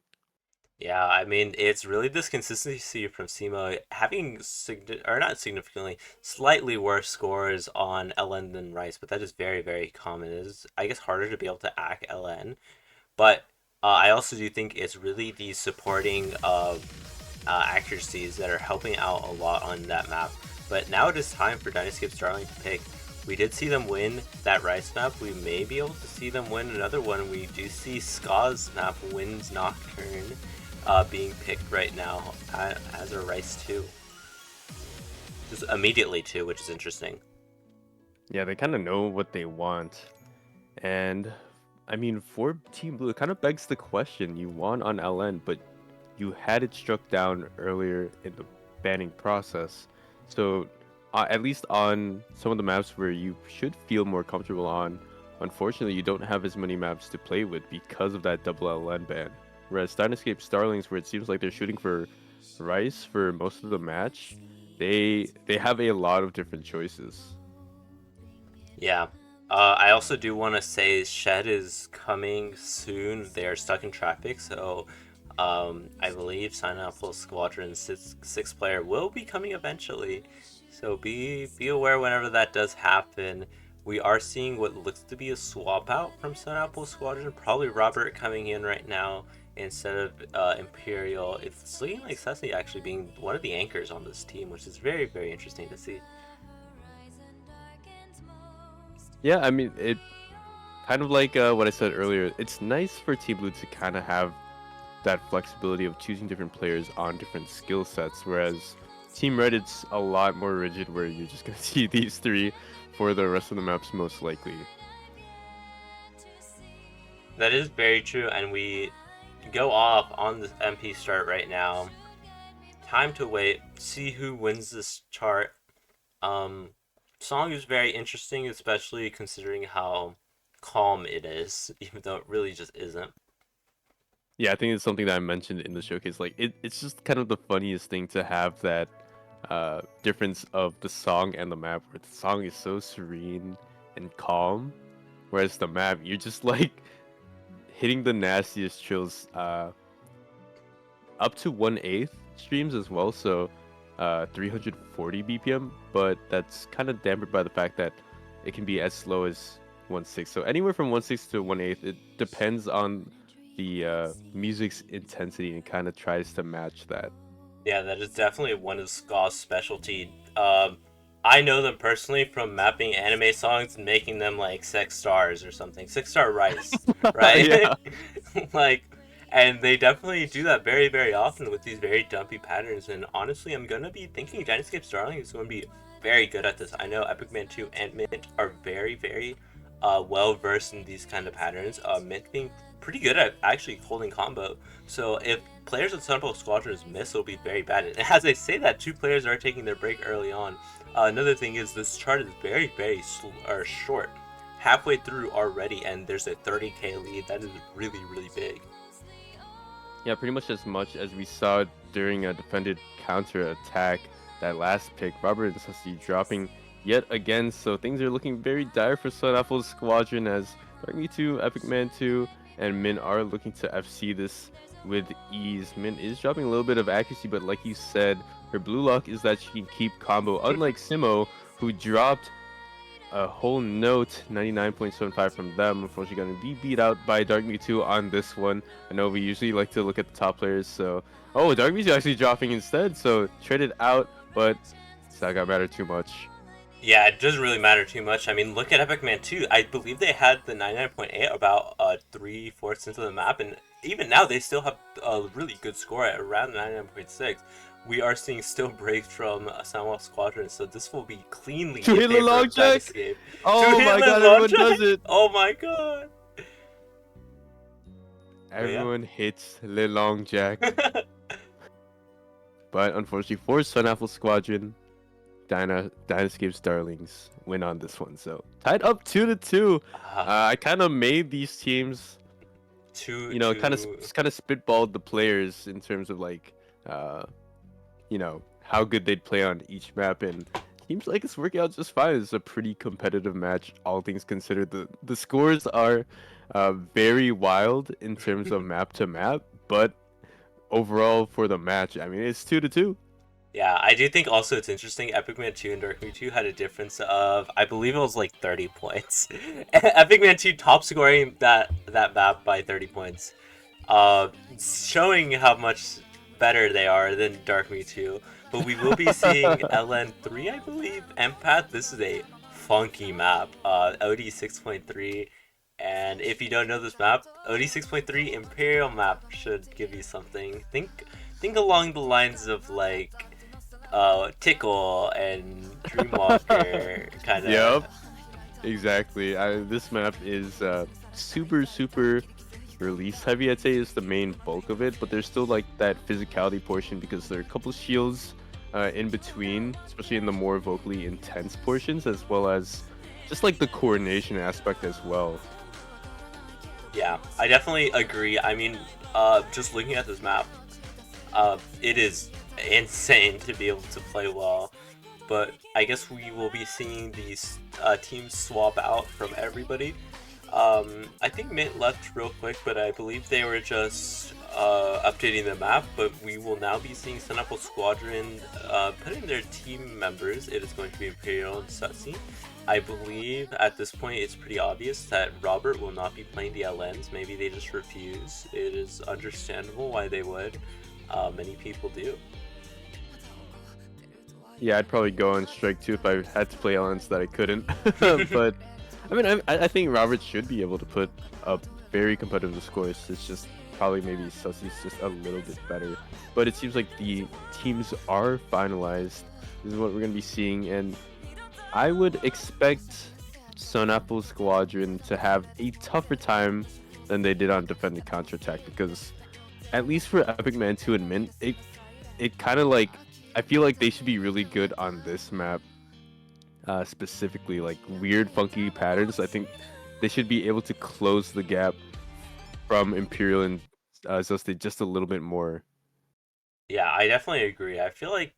yeah, I mean, it's really this consistency from Simo having, or not significantly, slightly worse scores on LN than Rice, but that is very, very common. It is, I guess, harder to be able to act LN. But I also do think it's really the supporting accuracies that are helping out a lot on that map. But now it is time for Dynascape Starling to pick. We did see them win that Rice map. We may be able to see them win another one. We do see Ska's map, Wind's Nocturne, being picked right now as a Rice 2. Just immediately too, which is interesting. Yeah, they kind of know what they want. And I mean, for Team Blue, it kind of begs the question. You won on LN, but you had it struck down earlier in the banning process. So, at least on some of the maps where you should feel more comfortable on, unfortunately, you don't have as many maps to play with because of that double LN ban. Whereas Dynascape Starlings, where it seems like they're shooting for Rice for most of the match, they have a lot of different choices. Yeah. I also do want to say Shed is coming soon. They are stuck in traffic, so I believe SunApple's Squadron six player will be coming eventually. So be aware whenever that does happen. We are seeing what looks to be a swap out from SunApple's Squadron. Probably Robert coming in right now instead of Imperial. It's looking like Ceci actually being one of the anchors on this team, which is very, very interesting to see. Yeah, I mean, it kind of like what I said earlier. It's nice for Team Blue to kind of have that flexibility of choosing different players on different skill sets, whereas Team Red, it's a lot more rigid, where you're just gonna see these three for the rest of the maps most likely. That is very true, and we go off on the MP start right now. Time to wait, see who wins this chart. Um, Song is very interesting, especially considering how calm it is, even though it really just isn't. Yeah, I think it's something that I mentioned in the showcase. Like, it's just kind of the funniest thing to have that difference of the song and the map, where the song is so serene and calm, whereas the map, you're just like hitting the nastiest chills. Up to 1/8 streams as well, so 340 BPM, but that's kind of dampened by the fact that it can be as slow as 1/6. So anywhere from 1/6 to 1/8, it depends on the music's intensity and kind of tries to match that. Yeah, that is definitely one of Ska's specialty. I know them personally from mapping anime songs and making them like 6 stars or something. 6 star rice, right? Yeah. Like, and they definitely do that very, very often with these very dumpy patterns. And honestly, I'm gonna be thinking Dynascape Starling is gonna be very good at this. I know Epic Man 2 and Mint are very, very well versed in these kind of patterns. Mint being pretty good at actually holding combo. So if players in SunApple's Squadron's miss will be very bad. And as I say that, 2 players are taking their break early on. Another thing is this chart is very, very short. Halfway through already, and there's a 30k lead. That is really, really big. Yeah, pretty much as much as we saw during a defended counter attack. That last pick, Robert and Sussy dropping yet again, so things are looking very dire for SunApple's Squadron as Dark2, Epic Man 2, and Min are looking to FC this with ease. Min is dropping a little bit of accuracy, but like you said, her blue luck is that she can keep combo, unlike Simo, who dropped a whole note, 99.75 from them. Unfortunately, going to be beat out by Dark Mewtwo on this one. I know we usually like to look at the top players, so... Oh, Dark Mewtwo actually dropping instead, so traded out, but it's not gonna matter too much. Yeah, it doesn't really matter too much. I mean, look at Epic Man 2. I believe they had the 99.8 about 3/4 into the map, and even now they still have a really good score at around 99.6. We are seeing still breaks from SunApple's Squadron, so this will be cleanly to hit the long jack. Oh my god, everyone does it. Oh my god. Everyone hits the long jack. But unfortunately for SunApple's Squadron, Dynascape's Darlings win on this one. So tied up 2-2. I kind of made these teams, kind of spitballed the players in terms of like, how good they'd play on each map, and seems like it's working out just fine. It's a pretty competitive match, all things considered. The scores are very wild in terms of map to map, but overall for the match, I mean, it's 2-2. Yeah, I do think also it's interesting. Epic Man 2 and Dark Mewtwo had a difference of, I believe it was like 30 points. Epic Man 2 top scoring that map by 30 points, showing how much better they are than Dark Mewtwo. But we will be seeing LN3, I believe, Empath. This is a funky map, OD 6.3. And if you don't know this map, OD 6.3 Imperial map should give you something. Think along the lines of like Tickle and Dreamwalker kind of. Yep, exactly. This map is super release heavy. I'd say is the main bulk of it, but there's still like that physicality portion because there are a couple shields in between, especially in the more vocally intense portions, as well as just like the coordination aspect as well. Yeah, I definitely agree. I mean, just looking at this map, it is insane to be able to play well, but I guess we will be seeing these teams swap out from everybody. I think Mint left real quick, but I believe they were just updating the map, but we will now be seeing SunApple's Squadron putting their team members. It is going to be Imperial and Sussy. I believe at this point it's pretty obvious that Robert will not be playing the LNs. Maybe they just refuse. It is understandable why they would. Many people do. Yeah, I'd probably go on strike too if I had to play LNs that I couldn't. But I mean, I think Robert should be able to put up very competitive scores. It's just probably maybe Sussy's just a little bit better. But it seems like the teams are finalized. This is what we're going to be seeing, and I would expect SunApple's Squadron to have a tougher time than they did on defended counterattack, because at least for Epic Man 2 and Mint, it kind of like, I feel like they should be really good on this map, specifically like weird funky patterns. I think they should be able to close the gap from Imperial and Zusted just a little bit more. Yeah, I definitely agree. I feel like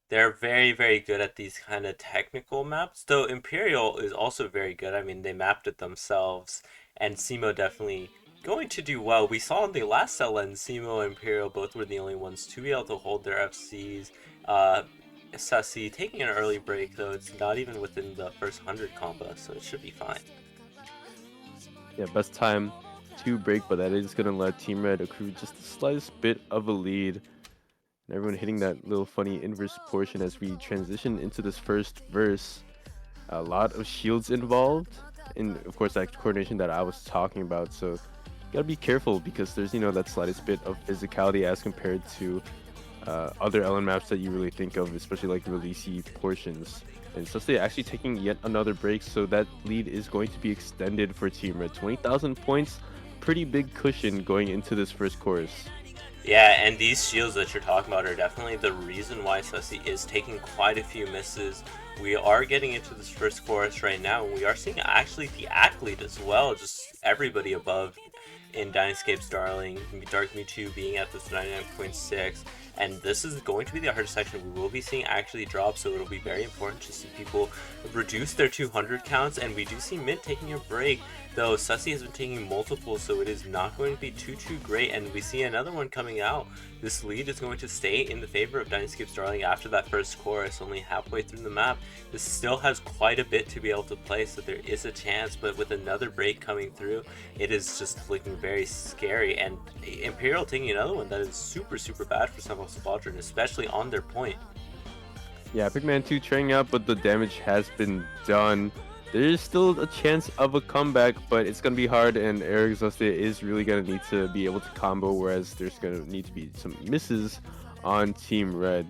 they're very good at these kind of technical maps, though Imperial is also very good. I mean, they mapped it themselves, and Simo definitely going to do well. We saw in the last LN, Simo and Imperial both were the only ones to be able to hold their FCs. Sussy taking an early break, though it's not even within the first 100 combo, so it should be fine. Yeah, best time to break, but that is going to let Team Red accrue just the slightest bit of a lead. And everyone hitting that little funny inverse portion as we transition into this first verse. A lot of shields involved, and of course that coordination that I was talking about, so you gotta be careful because there's, that slightest bit of physicality as compared to other LN maps that you really think of, especially like releasey portions. And so they're actually taking yet another break, so that lead is going to be extended for Team Red. 20,000 points pretty big cushion going into this first course. Yeah, and these shields that you're talking about are definitely the reason why Sussy is taking quite a few misses. We are getting into this first course right now, and we are seeing actually the athlete as well, just everybody above in Dynascape's Darling, Dark Mewtwo being at this 99.6, and this is going to be the hardest section we will be seeing actually drop, so it'll be very important to see people reduce their 200 counts, and we do see Mint taking a break, though Sussy has been taking multiple, so it is not going to be too great, and we see another one coming out. This lead is going to stay in the favor of Dynascape's Darling after that first course, only halfway through the map. This still has quite a bit to be able to play, so there is a chance, but with another break coming through, it is just looking very scary, and Imperial taking another one that is super bad for SunApple's Squadron, especially on their point. Yeah, Pigman 2 training out, but the damage has been done. There is still a chance of a comeback, but it's going to be hard, and Eric Zoste is really going to need to be able to combo, whereas there's going to need to be some misses on Team Red.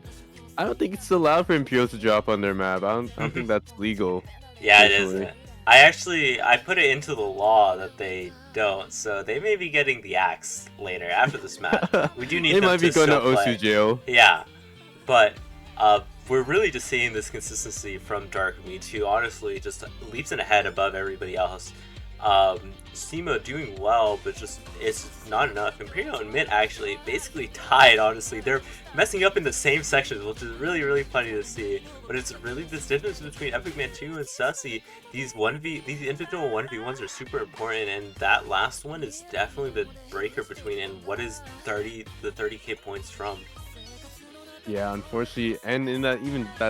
I don't think it's allowed for Imperial to drop on their map. I don't think that's legal. Yeah, personally. It isn't. I put it into the law that they don't, so they may be getting the axe later after this map. We do need them to They might be going to Osu jail. Yeah, but we're really just seeing this consistency from Dark Mewtwo, honestly, just leaps and ahead above everybody else. Simo doing well, but just it's not enough. Imperial and Mint actually basically tied, honestly. They're messing up in the same sections, which is really funny to see. But it's really this difference between Epic Man 2 and Sussy. These individual 1v1s are super important, and that last one is definitely the breaker between and what is the 30k points from. Yeah, unfortunately, and in that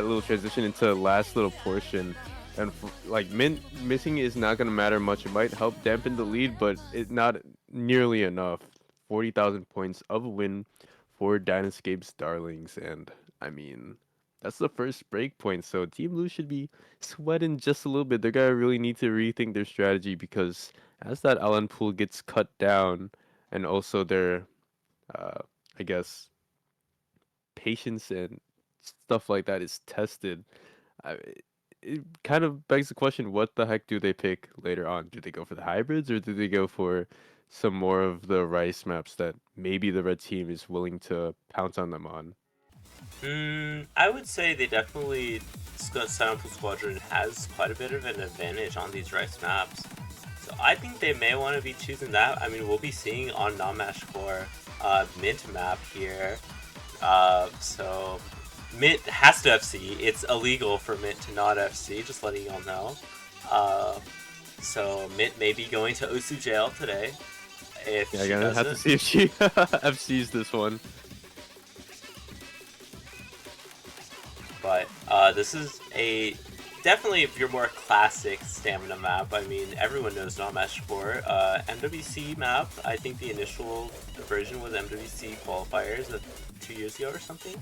little transition into the last little portion, and like Mint missing is not gonna matter much. It might help dampen the lead, but it's not nearly enough. 40,000 points of a win for Dynascape's Darlings, and I mean that's the first break point. So Team Blue should be sweating just a little bit. They're gonna really need to rethink their strategy because as that Allen pool gets cut down, and also their, I guess, patience and stuff like that is tested, it kind of begs the question, what the heck do they pick later on? Do they go for the hybrids, or do they go for some more of the rice maps that maybe the red team is willing to pounce on them on? I would say they definitely, SunApple's Squadron has quite a bit of an advantage on these rice maps. So I think they may want to be choosing that. I mean, we'll be seeing on non-match 4 Mint map here. So Mint has to FC. It's illegal for Mint to not FC, just letting y'all know. So Mint may be going to Osu jail today. If yeah, gonna have to see if she FCs this one. But this is definitely your more classic stamina map. I mean, everyone knows non-match 4. MWC map, I think the initial version was MWC qualifiers 2 years ago or something.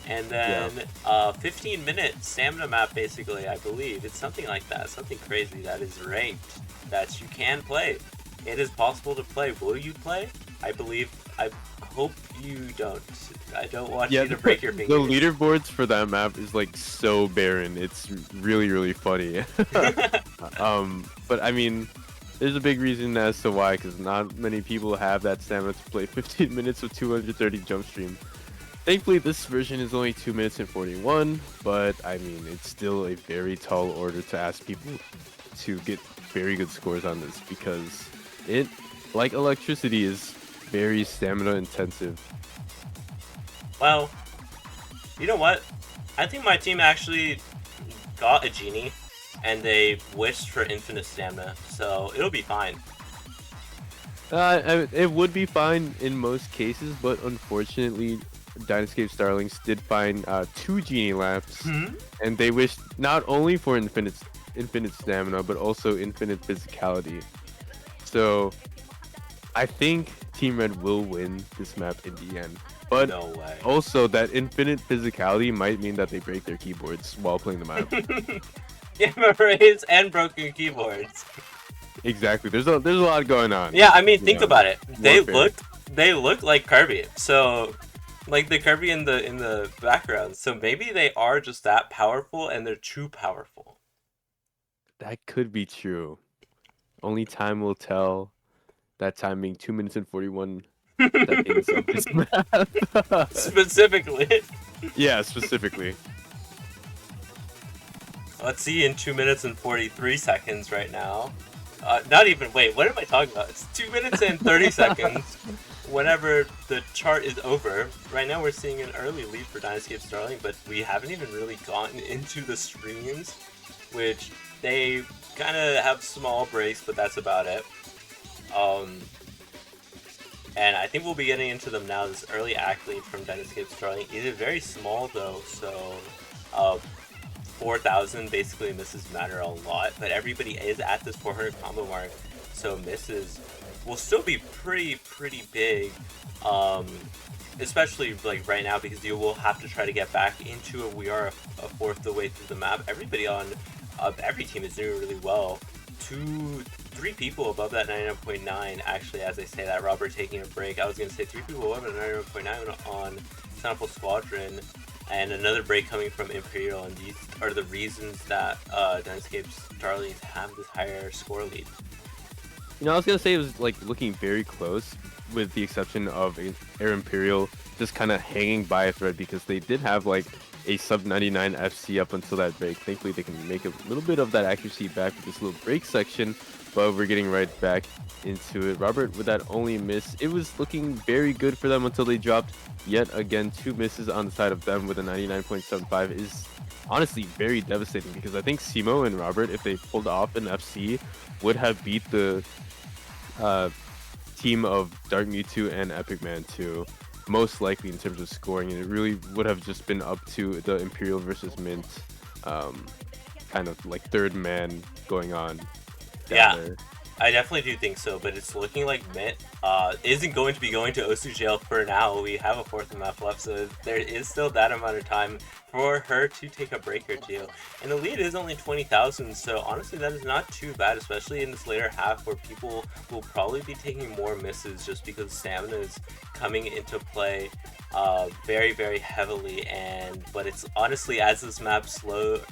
And then 15-minute stamina map, basically, I believe. It's something like that, something crazy that is ranked, that you can play. It is possible to play. Will you play? I hope you don't. I don't want you to break your fingers. The leaderboards for that map is like so barren. It's really funny. But I mean, there's a big reason as to why, because not many people have that stamina to play 15 minutes with 230 jump stream. Thankfully, this version is only 2 minutes and 41, but I mean, it's still a very tall order to ask people to get very good scores on this, because it, like electricity, is very stamina intensive. Well, you know what? I think my team actually got a genie, and they wished for infinite stamina, so it'll be fine. It would be fine in most cases, but unfortunately, Dynascape Starlings did find 2 genie lamps, and they wished not only for infinite stamina, but also infinite physicality. So I think Team Red will win this map in the end. But no way. Also, that infinite physicality might mean that they break their keyboards while playing the map. Gamma rays and broken keyboards. Exactly. There's a lot going on. Yeah, I mean, think about it. They look like Kirby. So, like the Kirby in the background. So maybe they are just that powerful, and they're too powerful. That could be true. Only time will tell. That time being 2 minutes and 41 seconds of this map. Specifically. Yeah, specifically. Let's see in 2 minutes and 43 seconds right now. Not even, wait, what am I talking about? It's 2 minutes and 30 seconds whenever the chart is over. Right now we're seeing an early lead for Dynascape Starling, but we haven't even really gotten into the streams, which they kind of have small breaks, but that's about it. And I think we'll be getting into them now. This early act lead from Dynascape Starling. It is very small though, so 4,000 basically misses matter a lot, but everybody is at this 400 combo mark, so misses will still be pretty big, especially like right now, because you will have to try to get back into it. We are a fourth the way through the map. Everybody on every team is doing really well. 3 people above that 99.9. Actually, as I say that, Robert taking a break. I was gonna say 3 people above that 99.9 on SunApple's Squadron, and another break coming from Imperial, and these are the reasons that Dynascape Starlings have this higher score lead. You know, I was gonna say it was like looking very close, with the exception of Air Imperial just kind of hanging by a thread, because they did have like a sub 99 FC up until that break. Thankfully, they can make a little bit of that accuracy back with this little break section, but we're getting right back into it. Robert with that only miss. It was looking very good for them until they dropped yet again 2 misses on the side of them with a 99.75 is honestly very devastating, because I think Simo and Robert, if they pulled off an FC, would have beat the team of Dark Mewtwo and Epic Man 2, most likely in terms of scoring, and it really would have just been up to the Imperial versus Mint kind of like third man going on down there. I definitely do think so, but it's looking like Mint isn't going to be going to Osu jail for now. We have a 4th map left, so there is still that amount of time for her to take a break or two. And the lead is only 20,000, so honestly that is not too bad, especially in this later half where people will probably be taking more misses just because stamina is coming into play very heavily. But it's honestly, as this map slows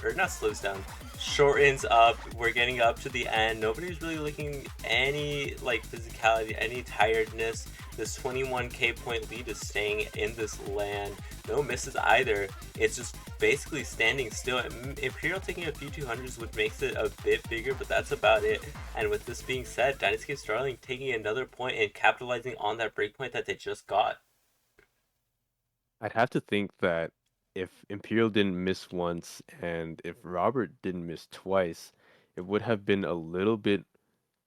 down, shortens up, we're getting up to the end, nobody's really looking any like physicality, any tiredness. This 21k point lead is staying in this land, no misses either. It's just basically standing still. Imperial taking a few 200s, which makes it a bit bigger, but that's about it. And with this being said, Dynascape Starling taking another point and capitalizing on that breakpoint that they just got. I'd have to think that if Imperial didn't miss once and if Robert didn't miss twice, it would have been a little bit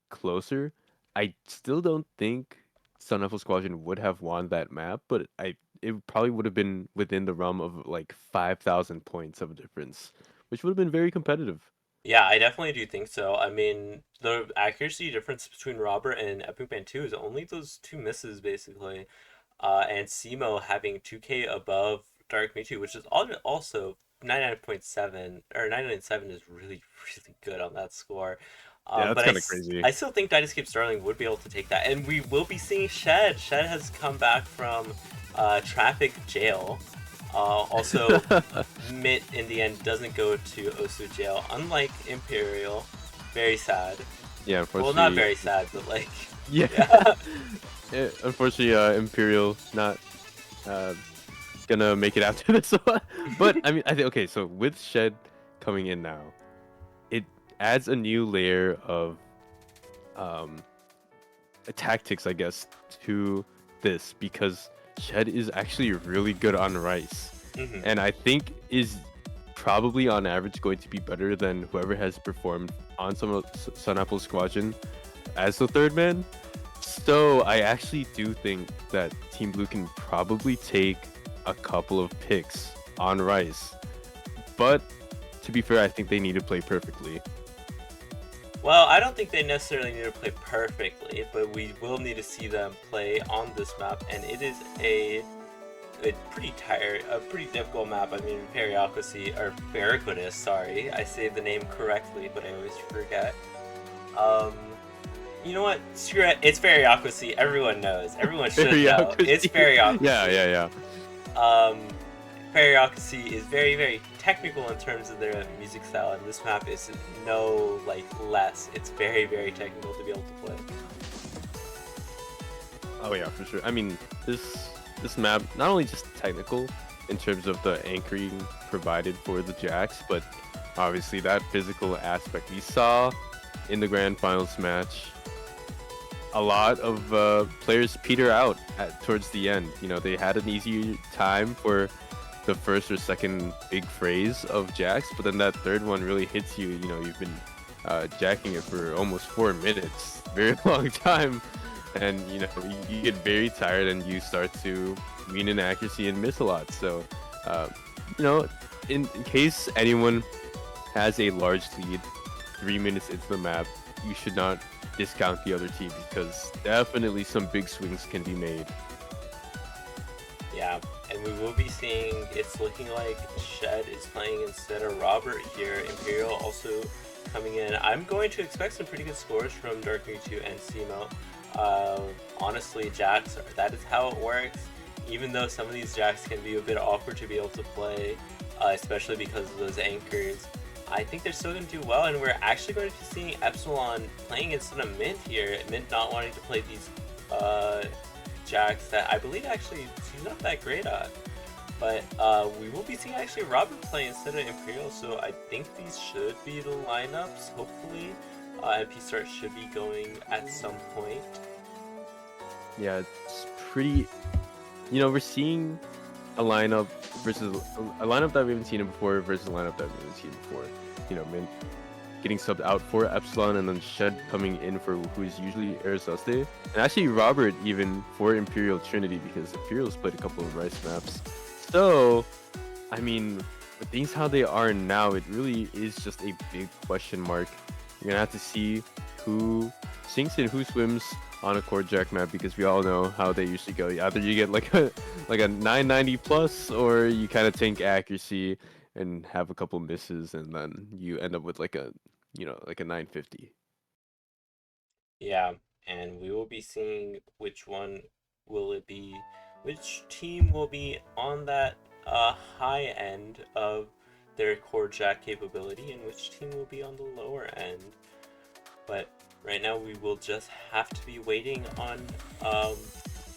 closer. I still don't think SunApple's Squadron would have won that map, but it probably would have been within the realm of like 5,000 points of a difference, which would have been very competitive. Yeah, I definitely do think so. I mean, the accuracy difference between Robert and Epic Man 2 is only those 2 misses, basically. And Simo having 2k above Dark Mewtwo, which is also 99.7, or 997 is really good on that score. Yeah, that's But kind of crazy. I still think Dynascape Starling would be able to take that. And we will be seeing Shed. Shed has come back from traffic jail. Also, Mint in the end doesn't go to Osu jail, unlike Imperial. Very sad. Yeah, unfortunately. Well, not very sad, but like... Yeah. Unfortunately, Imperial not gonna make it after this one. But I mean, I think okay. So with Shed coming in now, it adds a new layer of tactics, I guess, to this, because Shed is actually really good on Rice, and I think is probably on average going to be better than whoever has performed on some of SunApple's Squadron as the third man. So I actually do think that Team Blue can probably take a couple of picks on Rice. But to be fair, I think they need to play perfectly. Well, I don't think they necessarily need to play perfectly, but we will need to see them play on this map, and it is a pretty difficult map. I mean, Veriquidus, sorry, I say the name correctly, but I always forget. You know what? Screw it. It's Veriquidus. Everyone knows. Everyone should know. It's Veriquidus. Yeah. Veriquidus is very technical in terms of their music style, and this map is no less. It's very technical to be able to play. Oh yeah, for sure. I mean, this map not only just technical in terms of the anchoring provided for the Jacks, but obviously that physical aspect we saw in the grand finals match. A lot of players peter out towards the end. You know, they had an easier time for the first or second big phrase of Jacks, but then that third one really hits you. You know, you've been jacking it for almost 4 minutes, very long time, and you know you get very tired and you start to lean in accuracy and miss a lot. So, uh, you know, in case anyone has a large lead, 3 minutes into the map, you should not discount the other team because definitely some big swings can be made. Yeah, and we will be seeing, it's looking like Shed is playing instead of Robert here. Imperial also coming in. I'm going to expect some pretty good scores from Dark Mewtwo and Simo. Honestly, Jacks, that is how it works. Even though some of these Jacks can be a bit awkward to be able to play, especially because of those anchors, I think they're still going to do well, and we're actually going to be seeing Epsilon playing instead of Mint here. Mint not wanting to play these Jacks that I believe actually he's not that great at. But we will be seeing actually Robert play instead of Imperial, so I think these should be the lineups, hopefully. MP Start should be going at some point. Yeah, it's pretty. You know, we're seeing a lineup versus a lineup that we haven't seen before versus a lineup that we haven't seen before. You know, Mint getting subbed out for Epsilon and then Shed coming in for who's usually Arizoste. And actually Robert even for Imperial Trinity because Imperial's played a couple of Rice maps. So, I mean, with things how they are now, it really is just a big question mark. You're gonna have to see who sinks and who swims on a core Jack map because we all know how they usually go. Either you get like a 990 plus, or you kind of tank accuracy and have a couple misses, and then you end up with like a like a 950. Yeah, and we will be seeing which one will it be, which team will be on that high end of their core Jack capability, and which team will be on the lower end. But right now we will just have to be waiting on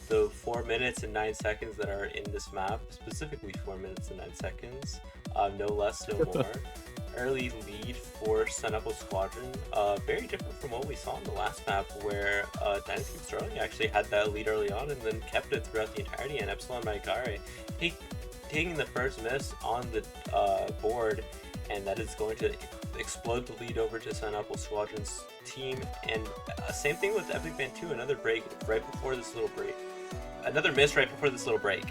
the 4 minutes and 9 seconds that are in this map, specifically 4 minutes and 9 seconds, no less, no more. Early lead for SunApple's Squadron, very different from what we saw in the last map where Dynascape Sterling actually had that lead early on and then kept it throughout the entirety, and Epsilon Maigare taking the first miss on the board, and that is going to explode the lead over to SunApple's Squadron's team. And same thing with Epic Band 2, another break right before this little break. Another miss right before this little break.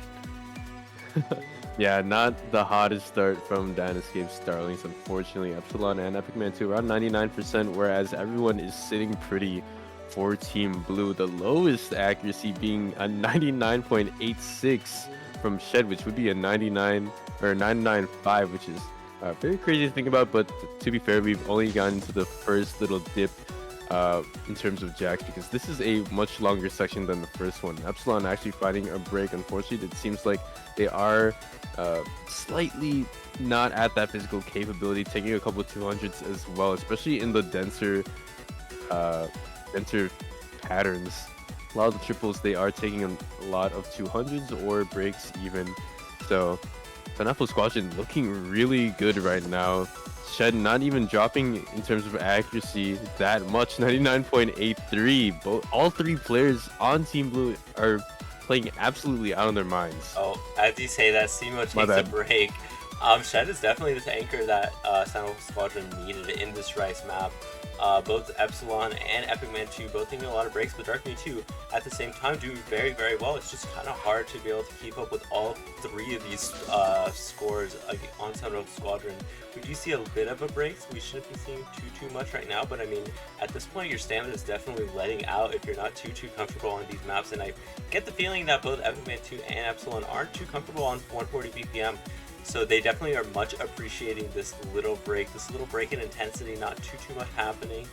Yeah, not the hottest start from Dynascape Starlings, unfortunately. Epsilon and Epic Man 2 around 99%, whereas everyone is sitting pretty for Team Blue. The lowest accuracy being a 99.86 from Shed, which would be a 99 or 99.5, which is very crazy to think about. But to be fair, we've only gotten to the first little dip in terms of Jacks because this is a much longer section than the first one. Epsilon actually finding a break. Unfortunately, it seems like they are slightly not at that physical capability, taking a couple of 200s as well, especially in the denser patterns. A lot of the triples, they are taking a lot of 200s or breaks even. So SunApple's Squadron looking really good right now. Shed not even dropping in terms of accuracy that much, 99.83. All three players on Team Blue are playing absolutely out of their minds. Oh, as you say that, Simo takes a break. Shed is definitely this anchor that SunApple's Squadron needed in this Rice map. Both Epsilon and Epic Man 2 both taking a lot of breaks, but Dark Me 2 at the same time doing very, very well. It's just kind of hard to be able to keep up with all three of these scores on SunApple's Squadron. We do see a bit of a break, so we shouldn't be seeing too much right now, but I mean, at this point your stamina is definitely letting out if you're not too comfortable on these maps, and I get the feeling that both Epic Man 2 and Epsilon aren't too comfortable on 140 BPM. So they definitely are much appreciating this little break in intensity, not too much happening.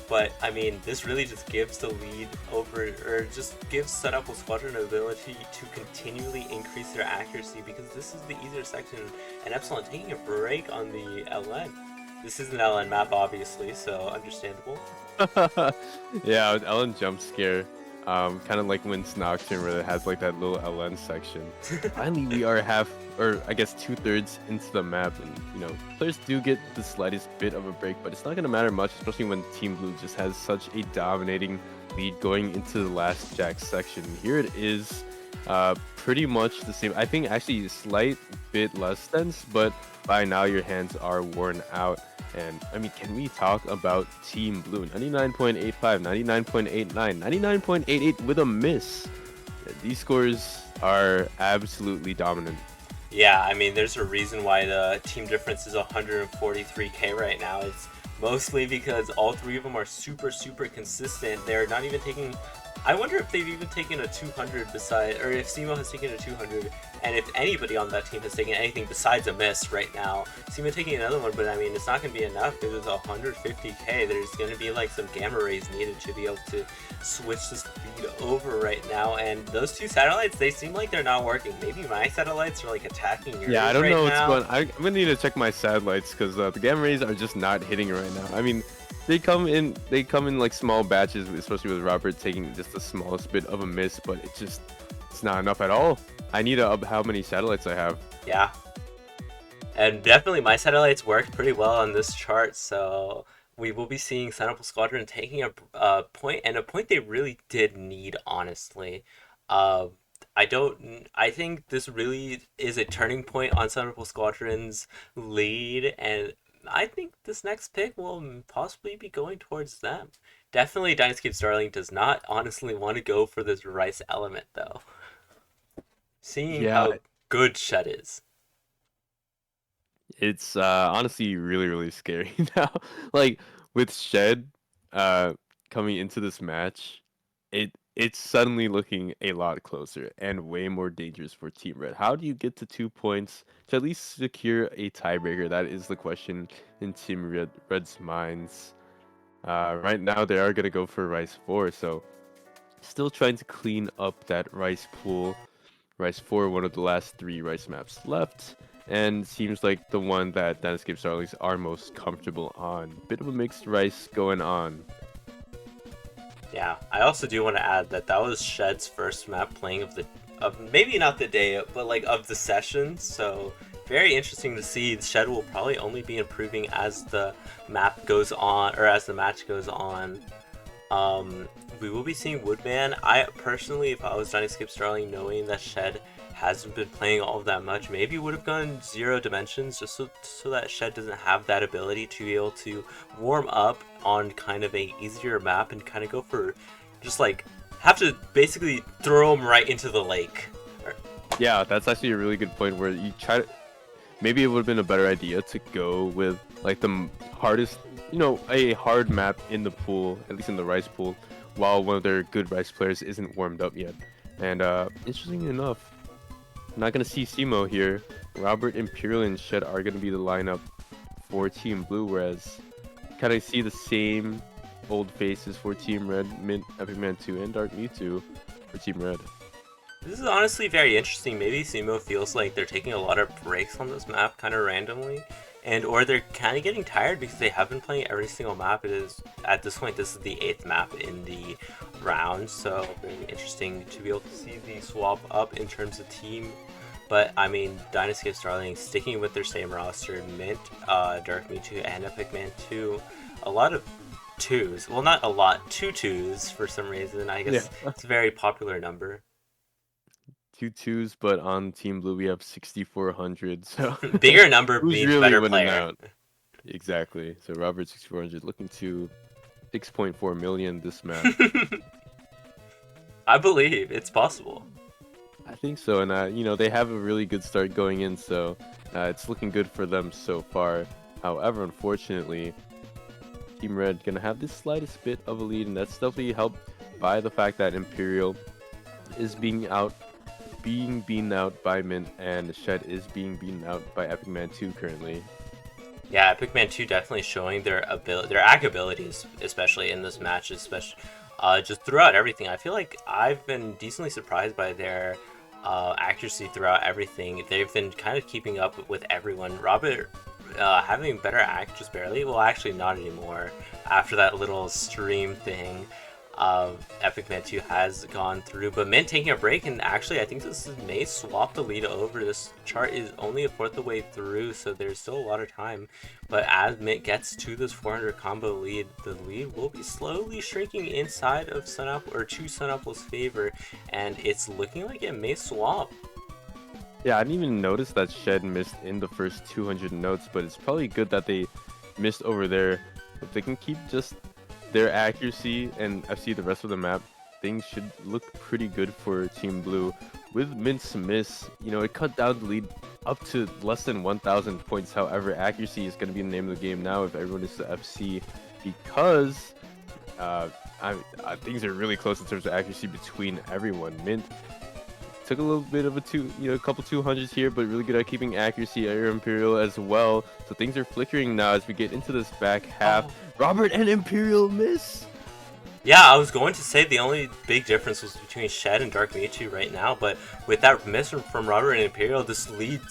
But I mean, this really just gives the lead over, or just gives SunApple's Squadron an ability to continually increase their accuracy, because this is the easier section, and Epsilon taking a break on the LN. This is an LN map, obviously, so understandable. Yeah, with LN jump scare. Kind of like Wind's Nocturne, where it has like that little LN section. Finally, we are half, or I guess 2/3 into the map, and players do get the slightest bit of a break, but it's not gonna matter much, especially when Team Blue just has such a dominating lead going into the last Jack section. Here it is, pretty much the same. I think actually a slight bit less tense, but by now your hands are worn out. And I mean, can we talk about Team Blue? 99.85, 99.89, 99.88 with a miss. These scores are absolutely dominant. Yeah, I mean, there's a reason why the team difference is 143k right now. It's mostly because all three of them are super, super consistent. They're not even taking... I wonder if they've even taken a 200 beside, or if Simo has taken a 200, and if anybody on that team has taken anything besides a miss right now. Simo taking another one, but I mean, it's not going to be enough because it's 150k. There's going to be like some gamma rays needed to be able to switch the speed over right now, and those two satellites, they seem like they're not working. Maybe my satellites are like attacking yours. Yeah, I don't know what's now. going on. I'm going to need to check my satellites because the gamma rays are just not hitting right now. I mean, they come in like small batches, especially with Robert taking just the smallest bit of a miss, but it's not enough at all. I need to up how many satellites I have. Yeah. And definitely my satellites worked pretty well on this chart, so we will be seeing SunApple's Squadron taking a point, and a point they really did need, honestly. I think this really is a turning point on SunApple's Squadron's lead, and I think this next pick will possibly be going towards them. Definitely Dynascape Starling does not honestly want to go for this Rice element, though. Seeing how good Shed is. It's honestly really, really scary now. Like, with Shed coming into this match, it's suddenly looking a lot closer and way more dangerous for Team Red. How do you get to 2 points to at least secure a tiebreaker? That is the question in Team Red's minds. Right now, they are going to go for Rice 4, so still trying to clean up that Rice pool. Rice 4, one of the last 3 Rice maps left, and seems like the one that Dynascape Starlings are most comfortable on. Bit of a mixed Rice going on. Yeah, I also do want to add that was Shed's first map playing of maybe not the day, but like of the session. So very interesting to see. Shed will probably only be improving as the map goes on, or as the match goes on. We will be seeing Woodman. I personally, if I was Dynascape Starling, knowing that Shed hasn't been playing all that much, maybe would have gone 0 dimensions just so that Shed doesn't have that ability to be able to warm up on kind of a easier map and kind of go for just like have to basically throw him right into the lake. Yeah, that's actually a really good point where you try to, maybe it would have been a better idea to go with like the hardest, a hard map in the pool, at least in the Rice pool, while one of their good Rice players isn't warmed up yet. And interesting enough, not going to see Simo here. Robert, Imperial, and Shed are going to be the lineup for Team Blue, whereas kind of see the same old faces for Team Red, Mint, Epic Man 2, and Dark Mewtwo for Team Red. This is honestly very interesting. Maybe Simo feels like they're taking a lot of breaks on this map kind of randomly, or they're kind of getting tired because they have been playing every single map. It is, at this point, this is the 8th map in the round, so very interesting to be able to see the swap up in terms of team. But I mean, Dynascape Starling sticking with their same roster, Mint, Dark Mewtwo, and Epic Man 2. A lot of 2s. Well, not a lot, 2 2s for some reason. I guess it's a very popular number. 2 2s, but on Team Blue we have 6,400. So bigger number who's means really better winning player. Out? Exactly. So Robert 6,400 looking to 6.4 million this map. I believe it's possible. I think so, and they have a really good start going in, so it's looking good for them so far. However, unfortunately, Team Red gonna have the slightest bit of a lead, and that's definitely helped by the fact that Imperial is being beaten out by Mint, and Shed is being beaten out by Epic Man 2 currently. Yeah, Epic Man 2 definitely showing their ACK abilities, especially in this match, especially just throughout everything. I feel like I've been decently surprised by their accuracy throughout everything. They've been kind of keeping up with everyone. Robert having better ACK just barely. Well, actually not anymore after that little stream thing. Epic Man 2 has gone through, but Mint taking a break, and actually I think this may swap the lead over. This chart is only a fourth of the way through, so there's still a lot of time, but as Mint gets to this 400 combo lead, the lead will be slowly shrinking inside of SunApple, or to SunApple's favor, and it's looking like it may swap. Yeah, I didn't even notice that Shed missed in the first 200 notes, but it's probably good that they missed over there. If they can keep just their accuracy and FC the rest of the map, things should look pretty good for Team Blue. With Mint's miss, you know, it cut down the lead up to less than 1,000 points. However, accuracy is going to be the name of the game now if everyone is to FC, because things are really close in terms of accuracy between everyone. Mint took a little bit of a couple 200s here, but really good at keeping accuracy. Air Imperial as well. So things are flickering now as we get into this back half. Robert and Imperial miss. Yeah, I was going to say the only big difference was between Shed and Dark Mewtwo right now, but with that miss from Robert and Imperial, this lead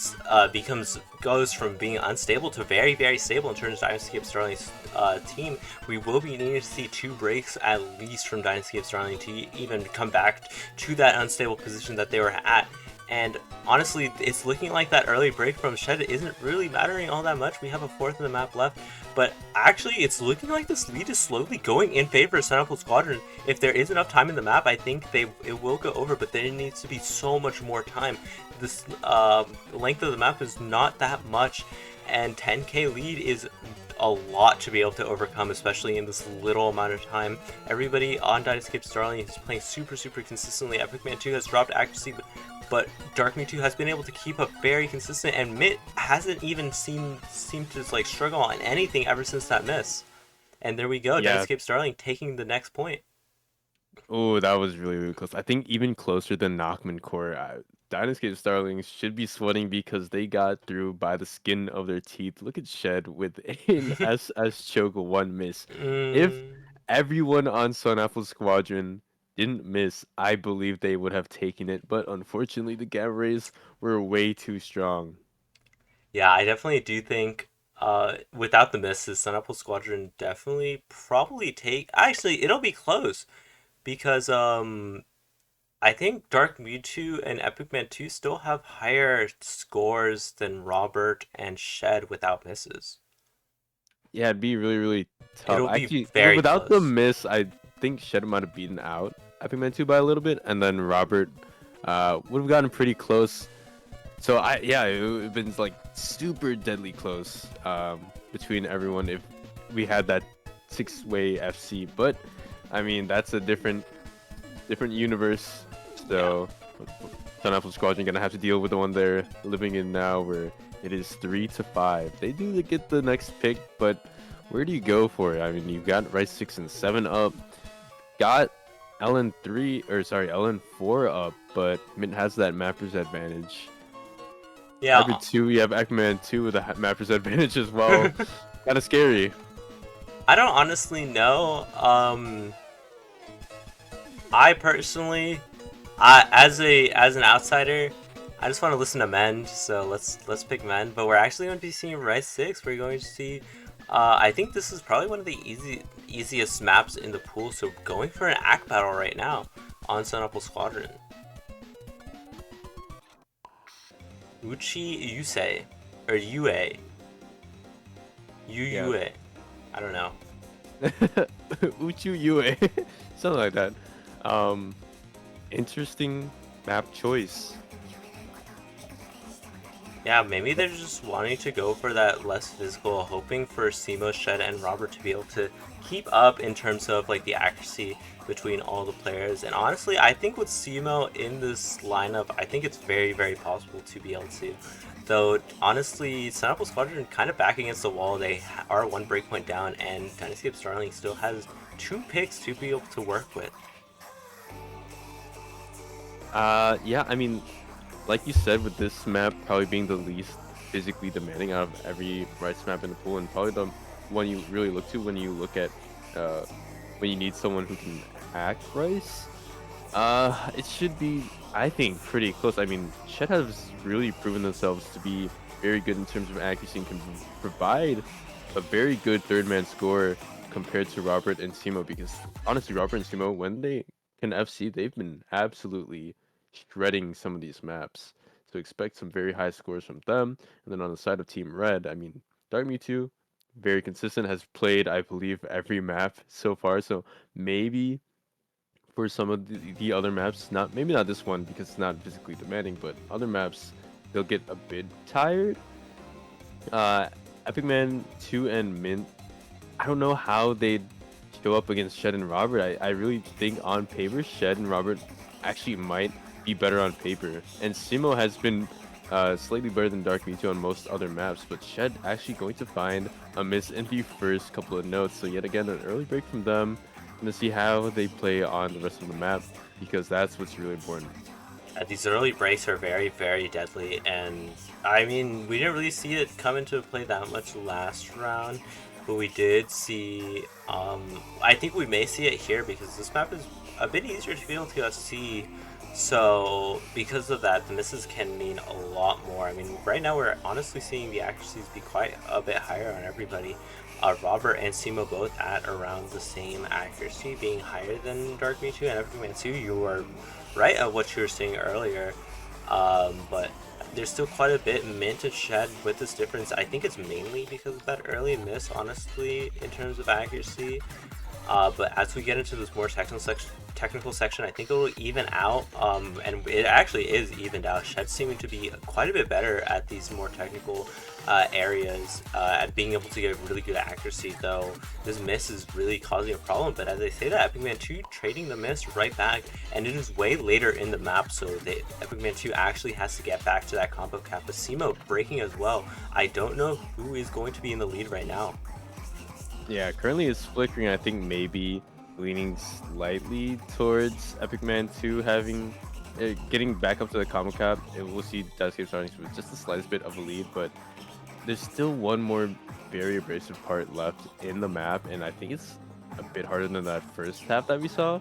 goes from being unstable to very, very stable in terms of Dynascape Starling's team. We will be needing to see 2 breaks at least from Dynascape Starling to even come back to that unstable position that they were at. And honestly, it's looking like that early break from Shed isn't really mattering all that much. We have a fourth of the map left, but actually it's looking like this lead is slowly going in favor of SunApple's Squadron. If there is enough time in the map, I think it will go over, but there needs to be so much more time. This length of the map is not that much, and 10k lead is a lot to be able to overcome, especially in this little amount of time. Everybody on Dynascape Starling is playing super consistently. Epic Man 2 has dropped accuracy, but Dark Mewtwo has been able to keep up very consistent, and Mint hasn't even seemed to like struggle on anything ever since that miss. And there we go, yeah. Dynascape Starling taking the next point. Oh, that was really close. I think even closer than Nachman Core. Dynascape Starling should be sweating because they got through by the skin of their teeth. Look at Shed with an SS choke 1 miss. If everyone on SunApple's Squadron didn't miss, I believe they would have taken it, but unfortunately the Gamma Rays were way too strong. Yeah, I definitely do think without the misses, SunApple's Squadron definitely probably take... Actually, it'll be close, because I think Dark Mewtwo and Epic Man 2 still have higher scores than Robert and Shed without misses. Yeah, it'd be really tough. It'll be very without close. the miss, I think Shed might have beaten out Epic Man 2 by a little bit, and then Robert would have gotten pretty close. So it would have been like super deadly close between everyone if we had that 6-way FC. But I mean, that's a different universe. So SunApple's Squadron gonna have to deal with the one they're living in now, where it is 3-5. They do get the next pick, but where do you go for it? I mean, you've got Rice 6 and 7 up, got LN4 up, but Mint has that Mapper's advantage. Yeah. Hybrid 2, you have Eggman 2 with a Mapper's advantage as well. Kind of scary. I don't honestly know. I personally, as an outsider, I just want to listen to Mend, so let's pick Mend. But we're actually going to be seeing Rice 6. We're going to see. I think this is probably one of the easiest maps in the pool. So going for an act battle right now on SunApple's Squadron. Uchi Yusei or Yue. Yue. Yeah. I don't know. Uchu Yue. Something like that. Interesting map choice. Yeah, maybe they're just wanting to go for that less physical, hoping for Simo, Shed, and Robert to be able to keep up in terms of like the accuracy between all the players. And honestly, I think with Simo in this lineup, I think it's very possible to be able to. Though honestly, SunApple's Squadron kind of back against the wall. They are 1 breakpoint down, and Dynascape Starling still has 2 picks to be able to work with. Yeah, I mean, like you said, with this map probably being the least physically demanding out of every Rice map in the pool, and probably the one you really look to when you look at when you need someone who can hack Rice, it should be, I think, pretty close. I mean, Shed has really proven themselves to be very good in terms of accuracy and can provide a very good third man score compared to Robert and Simo, because honestly, Robert and Simo, when they can FC, they've been absolutely shredding some of these maps. So expect some very high scores from them. And then on the side of Team Red, I mean, Dark Mewtwo, very consistent, has played, I believe, every map so far. So maybe for some of the other maps, not maybe not this one because it's not physically demanding, but other maps, they'll get a bit tired. Uh, Epic Man 2 and Mint, I don't know how they'd show up against Shed and Robert. I really think on paper, Shed and Robert actually might be better on paper. And Simo has been slightly better than Dark Mewtwo on most other maps, but Shed actually going to find a miss in the first couple of notes. So yet again, an early break from them. Gonna see how they play on the rest of the map, because that's what's really important. These early breaks are very, very deadly, and I mean, we didn't really see it come into play that much last round, but we did see, I think we may see it here because this map is a bit easier to be able to see, so because of that, the misses can mean a lot more. I mean, right now we're honestly seeing the accuracies be quite a bit higher on everybody. Robert and Simo both at around the same accuracy, being higher than Dark Mewtwo and Epic Man 2. You are right at what you were saying earlier, but there's still quite a bit Mint and Shed with this difference. I think it's mainly because of that early miss, honestly, in terms of accuracy. But as we get into this more technical section, I think it will even out, and it actually is evened out. Shed seeming to be quite a bit better at these more technical areas, at being able to get really good accuracy, though this miss is really causing a problem. But as I say that, Epic Man 2 trading the miss right back, and it is way later in the map, so Epic Man 2 actually has to get back to that combo cap, with Simo breaking as well. I don't know who is going to be in the lead right now. Yeah, currently it's flickering. I think maybe leaning slightly towards Epic Man 2 having getting back up to the combo cap. We'll see Dynascape starting with just the slightest bit of a lead, but there's still one more very abrasive part left in the map, and I think it's a bit harder than that first half that we saw.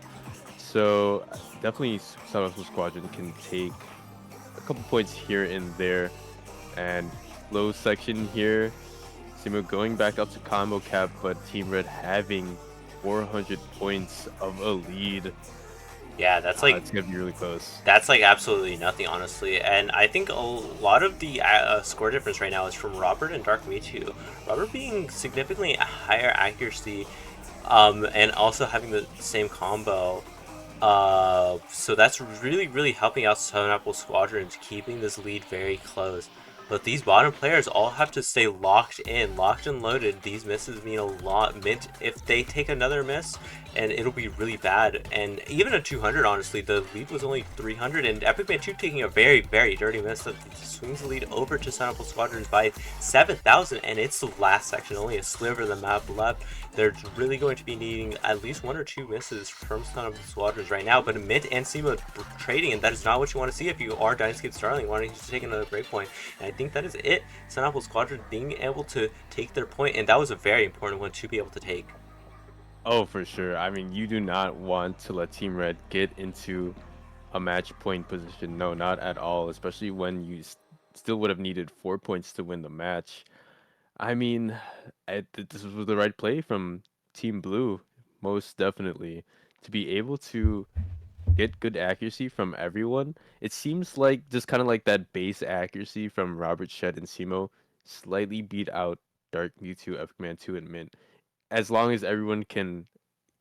So definitely SunApple's Squadron can take a couple points here and there, and low section here. Simo going back up to combo cap, but Team Red having 400 points of a lead. Yeah, that's like it's gonna be really close. That's like absolutely nothing, honestly. And I think a lot of the score difference right now is from Robert and Dark Mewtwo. Robert being significantly higher accuracy, and also having the same combo. So that's really, really helping out SunApple's Squadrons, keeping this lead very close. But these bottom players all have to stay locked in, locked and loaded. These misses mean a lot. Mint, if they take another miss, and it'll be really bad. And even at 200, honestly, the lead was only 300, and Epic Man 2 taking a very, very dirty miss that swings the lead over to SunApple's Squadrons by 7,000, and it's the last section, only a sliver of the map left. They're really going to be needing at least 1 or 2 misses from SunApple's Squadrons right now, but Mint and Simo trading, and that is not what you want to see if you are Dynascape Starling wanting to take another breakpoint. And I think that is it. SunApple's Squadron being able to take their point, and that was a very important one to be able to take. Oh, for sure. I mean, you do not want to let Team Red get into a match point position. No, not at all, especially when you still would have needed 4 points to win the match. I mean, this was the right play from Team Blue, most definitely, to be able to get good accuracy from everyone. It seems like just kind of like that base accuracy from Robert, Shed, and Simo slightly beat out Dark Mewtwo, Epic Man 2, and Mint. As long as everyone can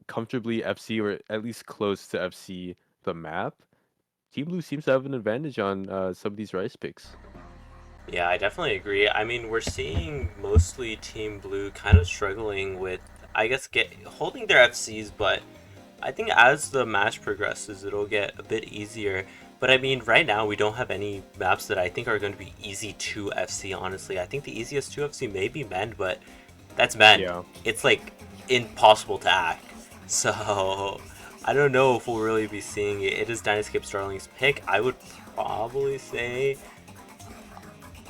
comfortably FC or at least close to FC the map, Team Blue seems to have an advantage on some of these rice picks. Yeah, I definitely agree. I mean, we're seeing mostly Team Blue kind of struggling with, I guess, holding their FCs, but I think as the match progresses, it'll get a bit easier. But I mean, right now, we don't have any maps that I think are going to be easy to FC, honestly. I think the easiest to FC may be Mend, but that's Mend. Yeah. It's like impossible to hack. So I don't know if we'll really be seeing it. It is Dynascape Starling's pick. I would probably say,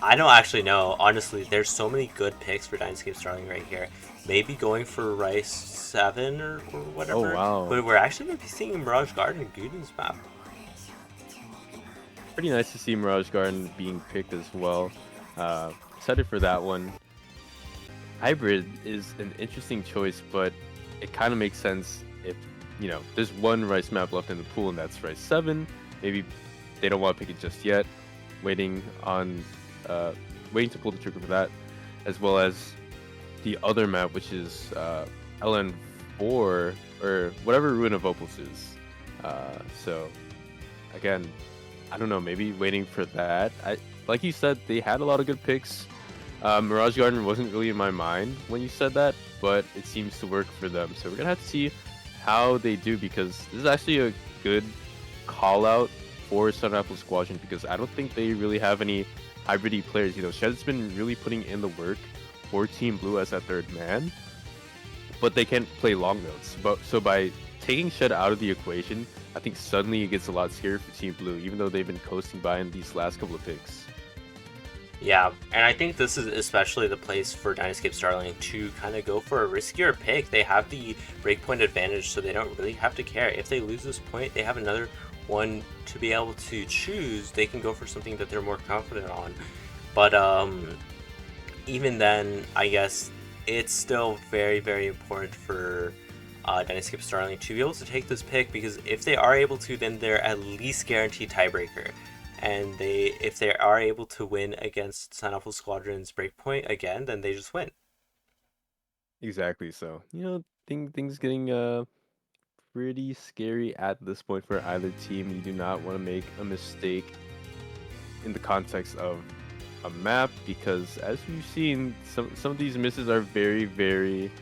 I don't actually know. Honestly, there's so many good picks for Dynascape Starling right here. Maybe going for Rice 7 or whatever. Oh, wow. But we're actually going to be seeing Mirage Garden and Guden's map. Pretty nice to see Mirage Garden being picked as well. Excited for that one. Hybrid is an interesting choice, but it kind of makes sense if, there's one rice map left in the pool, and that's rice 7. Maybe they don't want to pick it just yet, waiting on, waiting to pull the trigger for that, as well as the other map, which is LN4, or whatever Ruin of Opals is. So, again, I don't know, maybe waiting for that. Like you said, they had a lot of good picks. Mirage Garden wasn't really in my mind when you said that, but it seems to work for them. So we're gonna have to see how they do, because this is actually a good call out for SunApple's Squadron, because I don't think they really have any hybridy players. Shed's been really putting in the work for Team Blue as that third man, but they can't play long notes. So by taking Shed out of the equation, I think suddenly it gets a lot scarier for Team Blue, even though they've been coasting by in these last couple of picks. Yeah, and I think this is especially the place for Dynascape Starling to kind of go for a riskier pick. They have the breakpoint advantage, so they don't really have to care. If they lose this point, they have another one to be able to choose. They can go for something that they're more confident on. But even then, I guess it's still very, very important for Dynascape Starling to be able to take this pick, because if they are able to, then they're at least guaranteed tiebreaker. And if they are able to win against SunApple's Squadron's breakpoint again, then they just win. Exactly. So, things getting pretty scary at this point for either team. You do not want to make a mistake in the context of a map, because as we've seen, some of these misses are very, very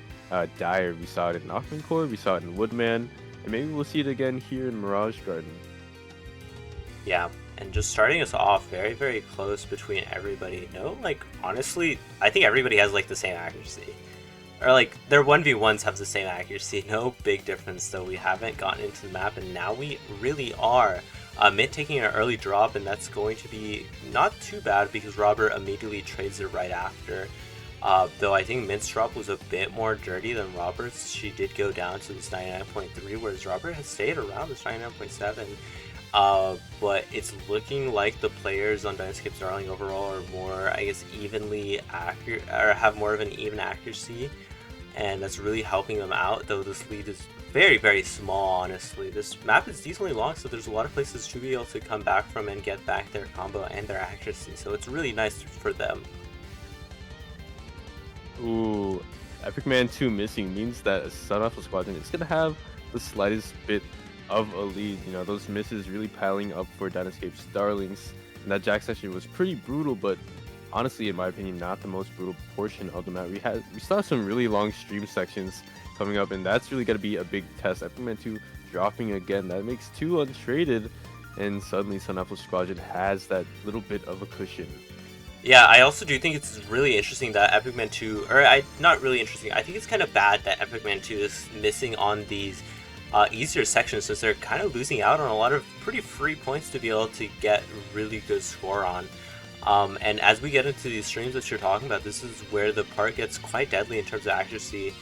dire. We saw it in Knockman Core, we saw it in Woodman, and maybe we'll see it again here in Mirage Garden. Yeah, and just starting us off very, very close between everybody. No, honestly, I think everybody has the same accuracy. Or their 1v1s have the same accuracy. No big difference, though. We haven't gotten into the map, and now we really are. Mint taking an early drop, and that's going to be not too bad, because Robert immediately trades it right after. Though I think Mint's drop was a bit more dirty than Robert's. She did go down to this 99.3, whereas Robert has stayed around this 99.7. But it's looking like the players on Dynascape Starling overall are more, I guess, evenly accurate, or have more of an even accuracy, and that's really helping them out, though this lead is very, very small, honestly. This map is decently long, so there's a lot of places to be able to come back from and get back their combo and their accuracy, so it's really nice for them. Ooh, Epic Man 2 missing means that SunApple's Squadron is going to have the slightest bit of a lead. Those misses really piling up for Dynascape Starlings, and that Jack section was pretty brutal, but honestly, in my opinion, not the most brutal portion of the map. We saw some really long stream sections coming up, and that's really going to be a big test. Epic Man 2 dropping again, that makes 2 untraded, and suddenly SunApple's Squadron has that little bit of a cushion. Yeah, I also do think it's really interesting that Epic Man 2, not really interesting, I think it's kind of bad that Epic Man 2 is missing on these easier sections, since they're kind of losing out on a lot of pretty free points to be able to get really good score on. And as we get into these streams that you're talking about, this is where the part gets quite deadly in terms of accuracy,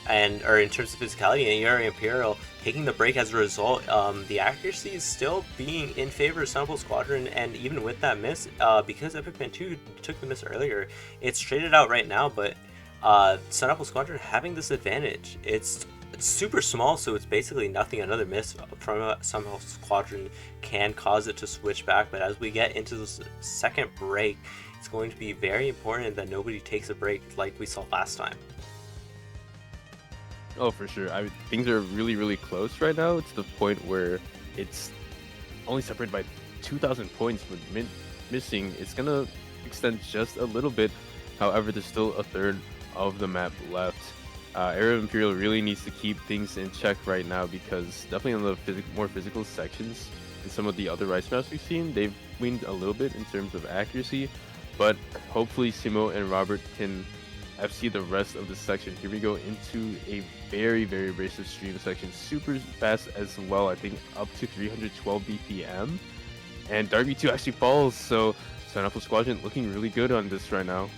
or in terms of physicality, and ERA Imperial taking the break as a result. The accuracy is still being in favor of SunApple's Squadron, and even with that miss, because Epic Man 2 took the miss earlier, it's traded out right now, but SunApple's Squadron having this advantage. It's super small, so it's basically nothing. Another miss from SunApple's Squadron can cause it to switch back, but as we get into this second break, it's going to be very important that nobody takes a break like we saw last time. Oh, for sure. Things are really, really close right now. It's the point where it's only separated by 2,000 points, with Mint missing. It's going to extend just a little bit. However, there's still a third of the map left. Era Imperial really needs to keep things in check right now, because definitely on the more physical sections and some of the other rice maps we've seen, they've weaned a little bit in terms of accuracy. But hopefully Simo and Robert can FC the rest of the section. Here we go into a very, very abrasive stream section, super fast as well. I think up to 312 BPM, and Dark V2 actually falls. So SunApple's Squadron looking really good on this right now.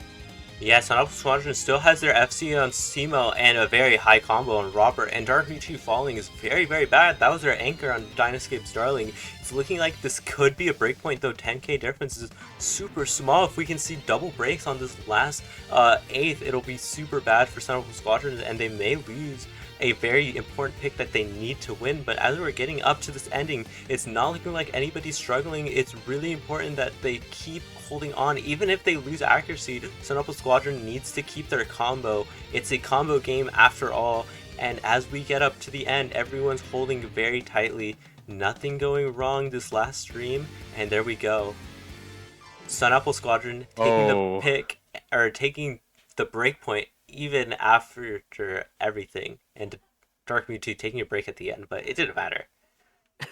Yeah, SunApple's Squadron still has their FC on Simo and a very high combo on Robert, and Dark V2 falling is very, very bad. That was their anchor on Dynascape Starling. It's looking like this could be a breakpoint, though 10k difference is super small. If we can see double breaks on this last 8th, it'll be super bad for SunApple's Squadron, and they may lose a very important pick that they need to win, but as we're getting up to this ending, it's not looking like anybody's struggling. It's really important that they keep holding on. Even if they lose accuracy, SunApple's Squadron needs to keep their combo. It's a combo game after all, and as we get up to the end, everyone's holding very tightly. Nothing going wrong this last stream, and there we go. SunApple Squadron taking the pick, or taking the breakpoint even after everything, and Dark Mewtwo taking a break at the end, but it didn't matter.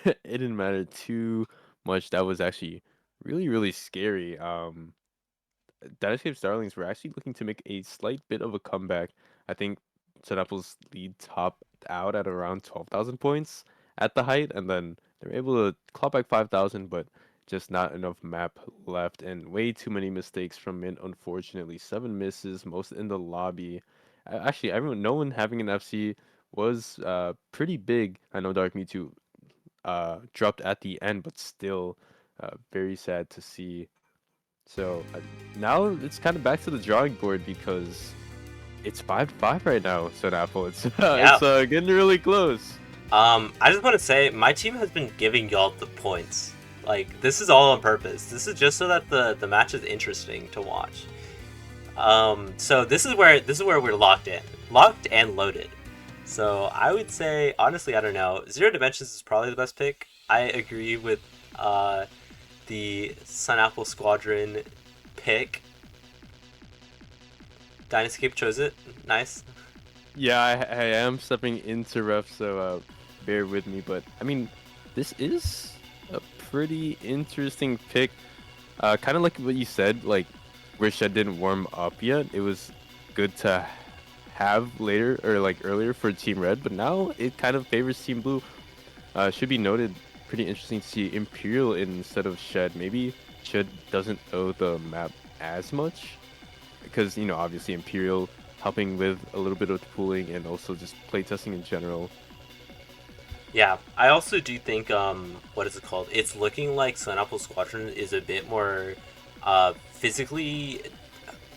It didn't matter too much. That was actually really scary. Dynascape Starlings were actually looking to make a slight bit of a comeback. I think SunApple's lead topped out at around 12,000 points at the height, and then they were able to claw back 5,000, but just not enough map left, and way too many mistakes from Mint, unfortunately. 7 misses, most in the lobby. Actually, no one having an FC was pretty big. I know Dark Mewtwo dropped at the end, but still very sad to see. So now it's kind of back to the drawing board because it's 5-5 right now. SunApple, it's getting really close. I just want to say my team has been giving y'all the points. Like, this is all on purpose. This is just so that the match is interesting to watch. So this is where we're locked and loaded. So I would say, honestly, I don't know. Zero Dimensions is probably the best pick. I agree with the SunApple Squadron pick. Dynascape chose it. Nice. Yeah, I am stepping into ref, so bear with me. But I mean, this is a pretty interesting pick. Kind of like what you said, like where Shed didn't warm up yet. It was good to have later or like earlier for Team Red, but now it kind of favors Team Blue. Should be noted, pretty interesting to see Imperial instead of Shed. Maybe Shed doesn't know the map as much because, you know, obviously Imperial helping with a little bit of pooling and also just playtesting in general. Yeah, I also do think, what is it called? It's looking like SunApple Squadron is a bit more physically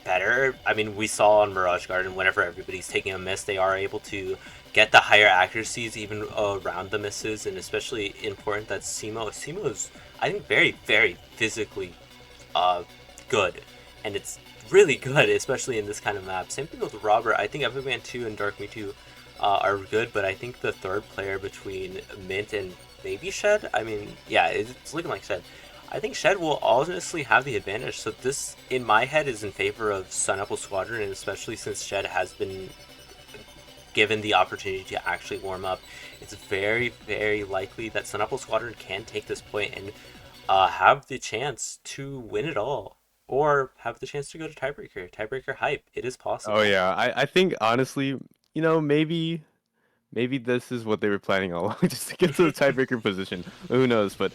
better. I mean, we saw on Mirage Garden, whenever everybody's taking a miss, they are able to get the higher accuracies even around the misses, and especially important that Simo is, I think, very physically good, and it's really good, especially in this kind of map. Same thing with Robert. I think Epic Man 2 and Dark Mewtwo are good, but I think the third player between Mint and maybe Shed, I mean, yeah, it's looking like Shed. I think Shed will honestly have the advantage, so this, in my head, is in favor of SunApple Squadron, and especially since Shed has been given the opportunity to actually warm up, it's very likely that SunApple Squadron can take this point and have the chance to win it all, or have the chance to go to tiebreaker hype. It is possible. Oh yeah, I think honestly, you know, maybe this is what they were planning all along, just to get to the tiebreaker position. Who knows? But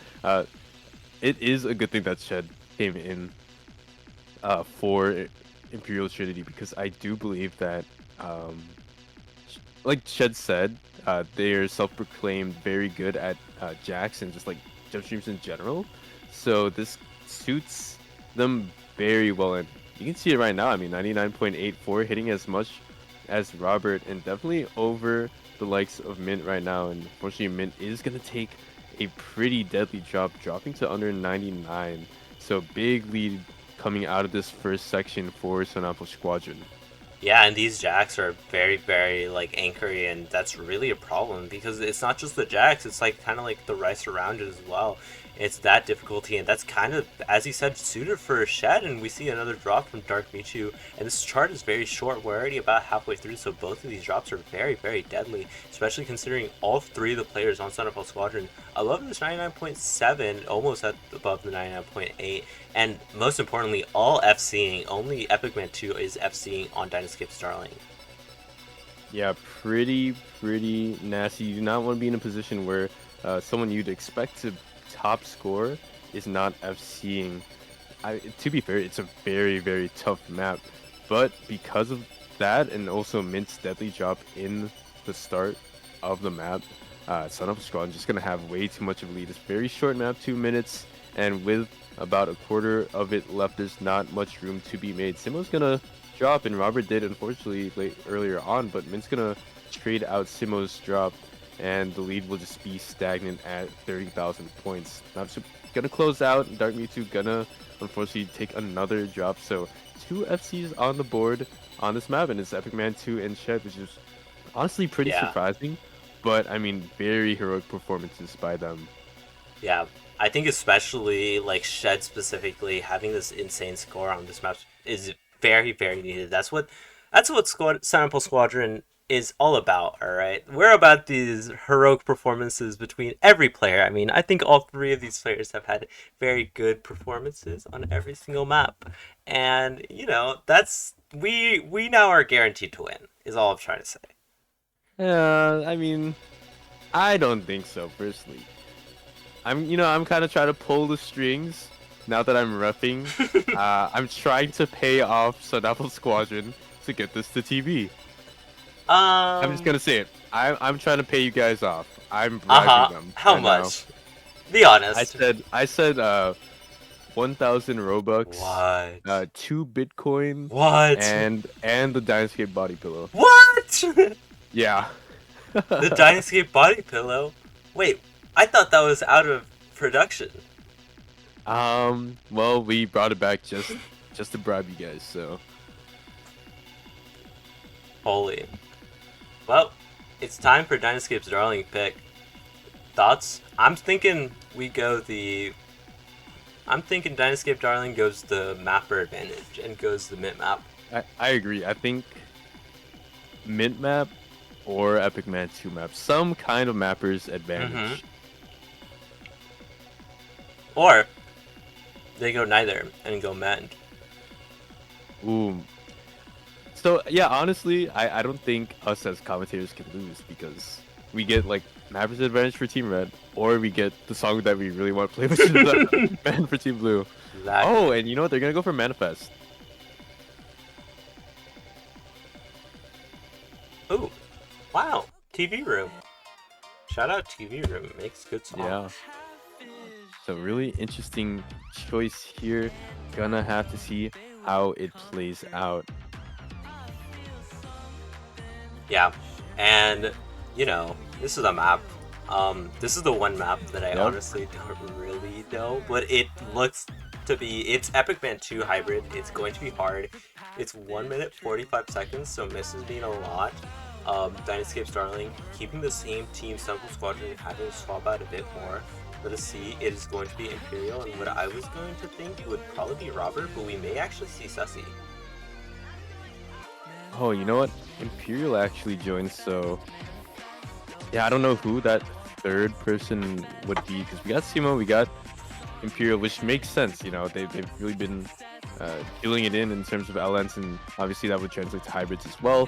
it is a good thing that Shed came in for Imperial Trinity, because I do believe that, like Shed said, they're self-proclaimed very good at Jax and just like jump streams in general. So this suits them very well, and you can see it right now. I mean, 99.84, hitting as much as Robert, and definitely over the likes of Mint right now. And unfortunately, Mint is gonna take a pretty deadly drop, dropping to under 99. So big lead coming out of this first section for SunApple Squadron. Yeah, and these jacks are very like anchory, and that's really a problem because it's not just the jacks, it's like kind of like the rice around it as well. It's that difficulty, and that's kind of, as you said, suited for Shed, and we see another drop from Dark Mewtwo, and this chart is very short. We're already about halfway through, so both of these drops are very deadly, especially considering all three of the players on SunApple Squadron above this 99.7, almost above the 99.8, and most importantly, all FCing. Only Epic Man 2 is FCing on Dynascape Starling. Yeah, pretty nasty. You do not want to be in a position where someone you'd expect to top score is not FCing. To be fair, it's a very tough map, but because of that, and also Mint's deadly drop in the start of the map, SunApple Squadron just gonna have way too much of a lead. It's a very short map, 2 minutes, and with about a quarter of it left, there's not much room to be made. Simo's gonna drop, and Robert did, unfortunately, earlier on, but Mint's gonna trade out Simo's drop, and the lead will just be stagnant at 30,000 points. Now, so gonna close out. Dark Mewtwo gonna unfortunately take another drop. So 2 FCs on the board on this map, and it's Epic Man 2 and Shed, which is honestly pretty Yeah. surprising. But I mean, very heroic performances by them. Yeah, I think especially like Shed specifically having this insane score on this map is very very needed. That's what SunApple's Squadron is all about. All right, we're about these heroic performances between every player. I mean, I think all three of these players have had very good performances on every single map, and that's we now are guaranteed to win. Is all I'm trying to say. I mean, I don't think so personally. I'm kind of trying to pull the strings now that I'm repping. I'm trying to pay off SunApple's Squadron to get this to TV. I'm just gonna say it. I'm trying to pay you guys off. I'm bribing them. How right much? now. Be honest. I said 1,000 Robux. What? 2 Bitcoin. What? And the Dynascape body pillow. What? Yeah. The Dynascape body pillow? Wait, I thought that was out of production. Well, we brought it back just to bribe you guys, so. Holy. Well, it's time for Dynascape's darling pick. Thoughts? I'm thinking Dynascape Darling goes the mapper advantage and goes the mint map. I agree. I think mint map or Epic Man 2 map. Some kind of mapper's advantage. Or they go neither and go mend. Ooh. So yeah, honestly, I don't think us as commentators can lose because we get like mapper's advantage for Team Red, or we get the song that we really want to play, which is Man for Team Blue. Exactly. Oh, and you know what? They're gonna go for Manifest. Ooh, wow! TV Room. Shout out TV Room. It makes good songs. Yeah. So really interesting choice here. Gonna have to see how it plays out. Yeah, and this is a map. This is the one map that I honestly don't really know, but it looks to be. It's Epic Man 2 hybrid. It's going to be hard. It's 1 minute 45 seconds, so misses being a lot. Dynascape Starling keeping the same team, SunApple's Squadron, and having to swap out a bit more. Let us see. It is going to be Imperial, and what I was going to think it would probably be Robert, but we may actually see Sussy. Oh, you know what? Imperial actually joined, so yeah, I don't know who that third person would be because we got Simo, we got Imperial, which makes sense. They've really been filling it in terms of LNs, and obviously that would translate to hybrids as well.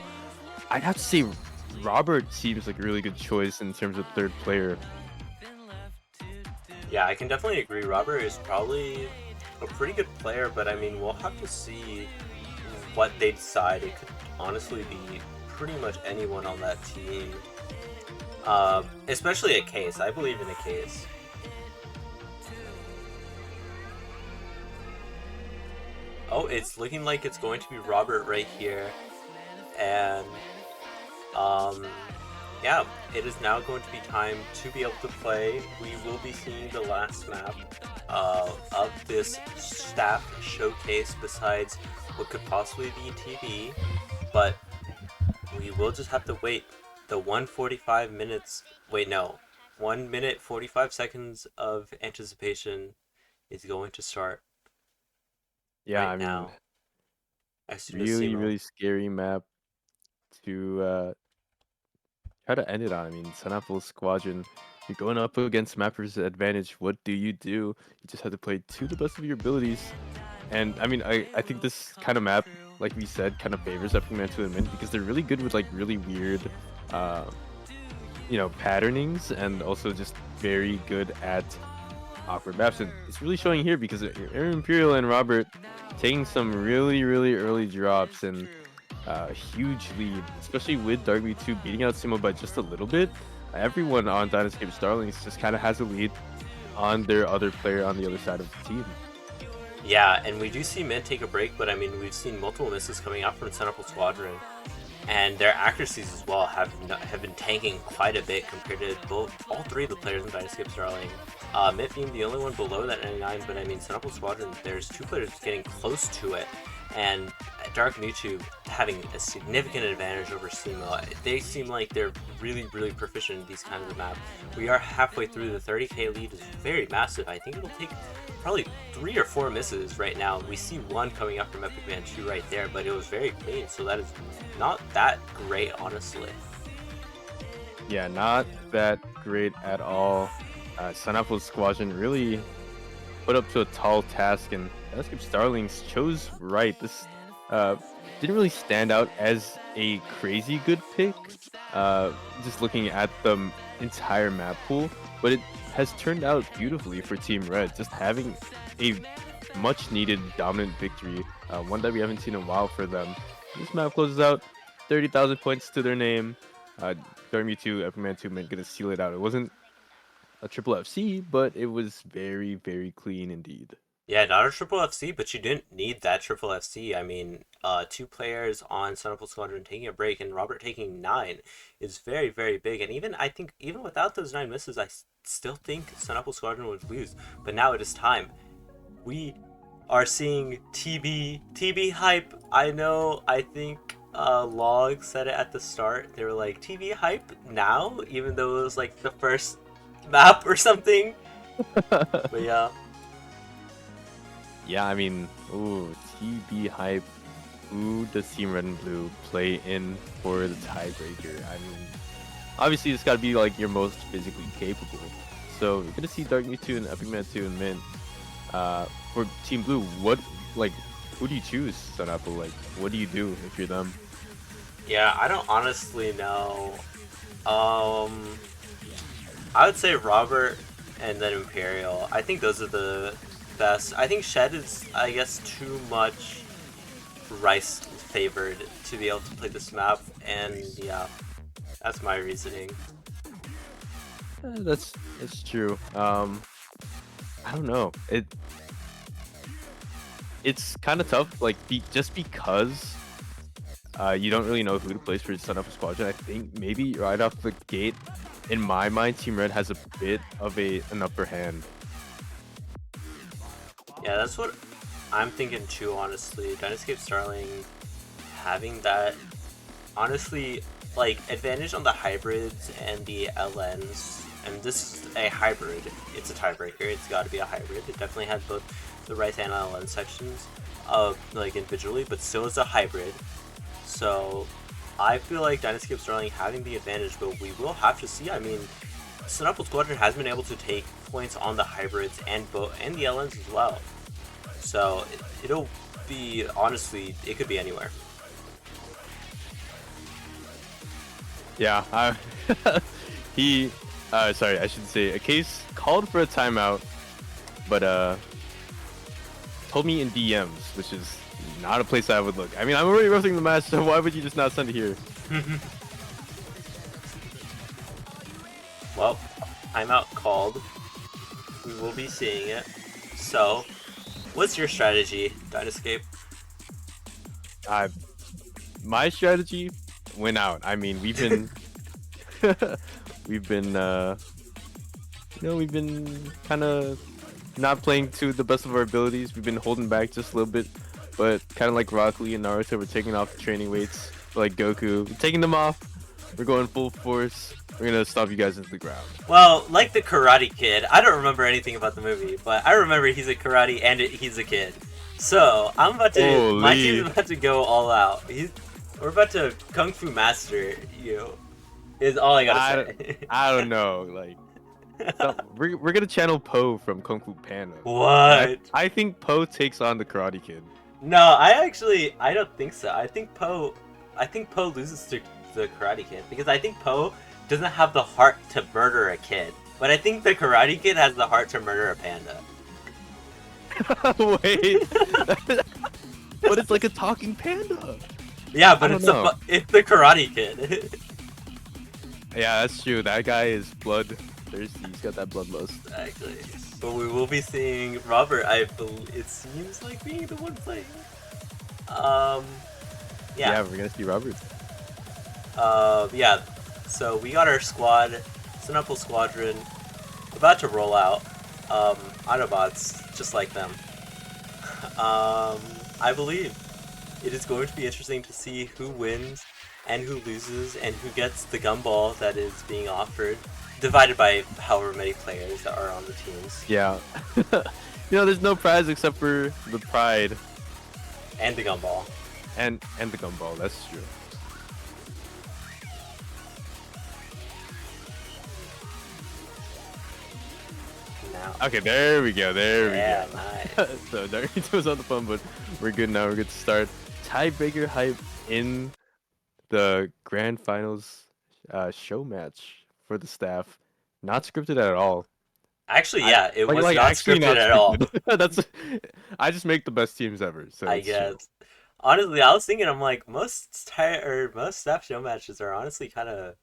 I'd have to say Robert seems like a really good choice in terms of third player. Yeah, I can definitely agree. Robert is probably a pretty good player, but I mean, we'll have to see what they decide. It could honestly be pretty much anyone on that team. Especially a Case. I believe in a Case. Oh, it's looking like it's going to be Robert right here. And, yeah, it is now going to be time to be able to play. We will be seeing the last map of this staff showcase besides what could possibly be TV, but we will just have to wait. The 1:45 minutes, 1 minute 45 seconds of anticipation is going to start. Yeah, right I mean, now. really scary map to try to end it on. I mean, SunApple's Squadron, you're going up against mapper's advantage. What do? You just have to play to the best of your abilities. And I mean, I think this kind of map, like we said, kind of favors Epic Man 2 and Mint because they're really good with like really weird, patternings, and also just very good at awkward maps. And it's really showing here because Imperial and Robert taking some really early drops and huge lead, especially with Dark Mewtwo 2 beating out Simo by just a little bit. Everyone on Dynascape Starlings just kind of has a lead on their other player on the other side of the team. Yeah, and we do see Mint take a break, but I mean, we've seen multiple misses coming out from SunApple's Squadron. and their accuracies as well have been tanking quite a bit compared to all three of the players in Dynascape Starling. Mitt being the only one below that 99, but I mean, SunApple's Squadron, there's two players getting close to it, and Dark Mewtwo having a significant advantage over Simo. They seem like they're really, really proficient in these kinds of maps. We are halfway through. The 30k lead is very massive. I think it'll take probably 3 or 4 misses right now. We see one coming up from Epic Man 2 right there, but it was very clean, so that is not that great, honestly. Yeah, not that great at all. SunApple's Squadron really put up to a tall task, and Dynascape Starlings chose right. This didn't really stand out as a crazy good pick, just looking at the entire map pool, but it has turned out beautifully for Team Red, just having a much needed dominant victory, one that we haven't seen in a while for them. This map closes out 30,000 points to their name. Dark Mewtwo, Epic Man 2 gonna seal it out. It wasn't a triple FC, but it was very, very clean indeed. Yeah, not a triple FC, but you didn't need that triple FC. I mean, 2 players on SunApple's Squadron taking a break and Robert taking 9 is very, very big. And even I think even without those 9 misses, I still think SunApple's Squadron would lose. But now it is time. We are seeing TB hype. I know. I think Log said it at the start. They were like, TB hype now, even though it was like the first map or something. But yeah. Yeah, I mean, ooh, TB hype. Who does Team Red and Blue play in for the tiebreaker? I mean, obviously it's got to be like your most physically capable. So you're gonna see Dark Mewtwo and Epic Man 2 and Mint. For Team Blue, who do you choose, SunApple? Like, what do you do if you're them? Yeah, I don't honestly know. I would say Robert and then Imperial. I think those are the best. I think Shed is, I guess, too much Rice favored to be able to play this map, and yeah, that's my reasoning. That's true. I don't know. It's kind of tough, like just because you don't really know who to place for SunApple's Squadron. I think maybe right off the gate, in my mind, Team Red has a bit of an upper hand. Yeah, that's what I'm thinking too, honestly. Dynascape Starling having that, honestly, like, advantage on the hybrids and the LNs, and this is a hybrid. It's a tiebreaker. It's got to be a hybrid. It definitely has both the Rice and LN sections, like, individually, but still is a hybrid. So I feel like Dynascape Starling having the advantage, but we will have to see. I mean, SunApple's Squadron has been able to take points on the hybrids and the LNs as well. So it'll be, honestly, it could be anywhere. Yeah, sorry, I should say, a case called for a timeout, but told me in DMs, which is not a place I would look. I mean, I'm already roasting the match, so why would you just not send it here? Well, timeout called. We will be seeing it. So, what's your strategy, Dynascape? My strategy went out. I mean, we've been we've been kind of not playing to the best of our abilities. We've been holding back just a little bit, but kind of like Rock Lee and Naruto, we're taking off the training weights. Like Goku, we're taking them off. We're going full force. We're gonna stop you guys into the ground. Well, like the Karate Kid, I don't remember anything about the movie, but I remember he's a karate and he's a kid. So I'm about to. Holy. My team's about to go all out. We're about to Kung Fu Master you. Is all I gotta say. I don't know, like. So we're gonna channel Po from Kung Fu Panda. What? I think Po takes on the Karate Kid. No, I don't think so. I think Po loses to the Karate Kid because I think Po doesn't have the heart to murder a kid, but I think the Karate Kid has the heart to murder a panda. Wait, but it's like a talking panda. Yeah, but it's the Karate Kid. Yeah, that's true. That guy is bloodthirsty. He's got that bloodlust. Exactly. But we will be seeing Robert. It seems like being the one playing. Yeah, we're gonna see Robert. Yeah. So we got our squad, SunApple's Squadron, about to roll out. Autobots, just like them. I believe it is going to be interesting to see who wins and who loses and who gets the gumball that is being offered, divided by however many players that are on the teams. Yeah. There's no prize except for the pride. And the gumball. And the gumball, that's true. Now. Okay, there we go. There we go. Nice. So Dark was on the phone, but we're good now. We're good to start. Tiebreaker hype in the grand finals show match for the staff. Not scripted at all. Actually, yeah, it was not actually scripted at all. That's I just make the best teams ever. So I guess. True. Honestly, I was thinking, I'm like, most staff show matches are honestly kind of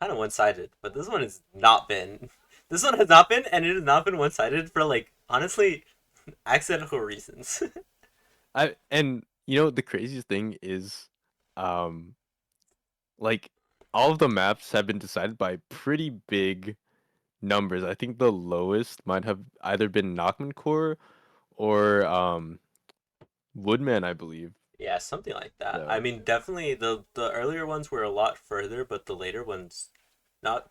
one-sided, but this one has not been. This one has not been, and it has not been one-sided for like honestly accidental reasons. The craziest thing is, like all of the maps have been decided by pretty big numbers. I think the lowest might have either been Knockman Core or Woodman, I believe. Yeah, something like that. So. I mean, definitely the earlier ones were a lot further, but the later ones, not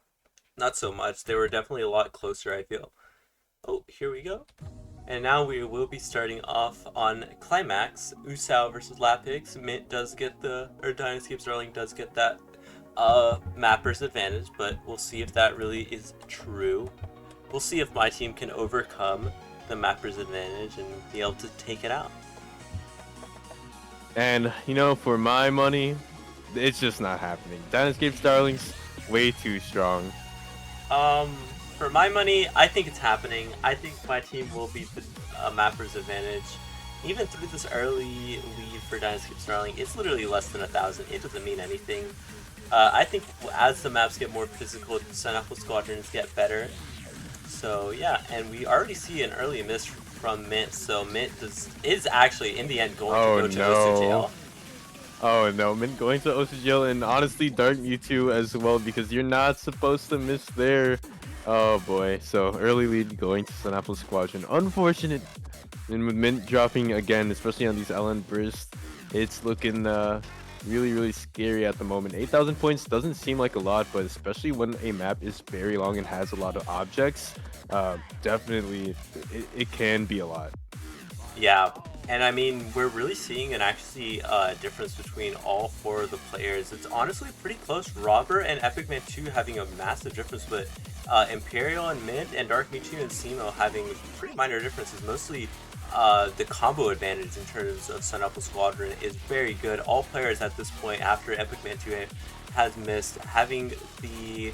so much. They were definitely a lot closer, I feel. Oh, here we go. And now we will be starting off on Climax. Usao versus Lapix. Mint does get Dynascape Starling does get that mapper's advantage, but we'll see if that really is true. We'll see if my team can overcome the mapper's advantage and be able to take it out. And, for my money, it's just not happening. Dynascape Starling's way too strong. For my money, I think it's happening. I think my team will beat the mapper's advantage. Even through this early lead for Dynascape Starling, it's literally less than 1,000. It doesn't mean anything. I think as the maps get more physical, SunApple's Squadrons get better. So yeah, and we already see an early miss from Mint, so Mint is actually in the end going to go to Osu jail. Oh no, Mint going to Osu jail, and honestly Dark Mewtwo as well, because you're not supposed to miss there. Oh boy, so early lead going to SunApple's Squadron. Unfortunate. And with Mint dropping again, especially on these LN bursts, it's looking really, really scary at the moment. 8,000 points doesn't seem like a lot, but especially when a map is very long and has a lot of objects, definitely it can be a lot. Yeah, and I mean, we're really seeing an actually difference between all four of the players. It's honestly pretty close. Robert and Epic Man 2 having a massive difference, but Imperial and Mint and Dark Mewtwo and Simo having pretty minor differences. Mostly the combo advantage in terms of SunApple's Squadron is very good. All players at this point, after Epic Man 2 has missed, having the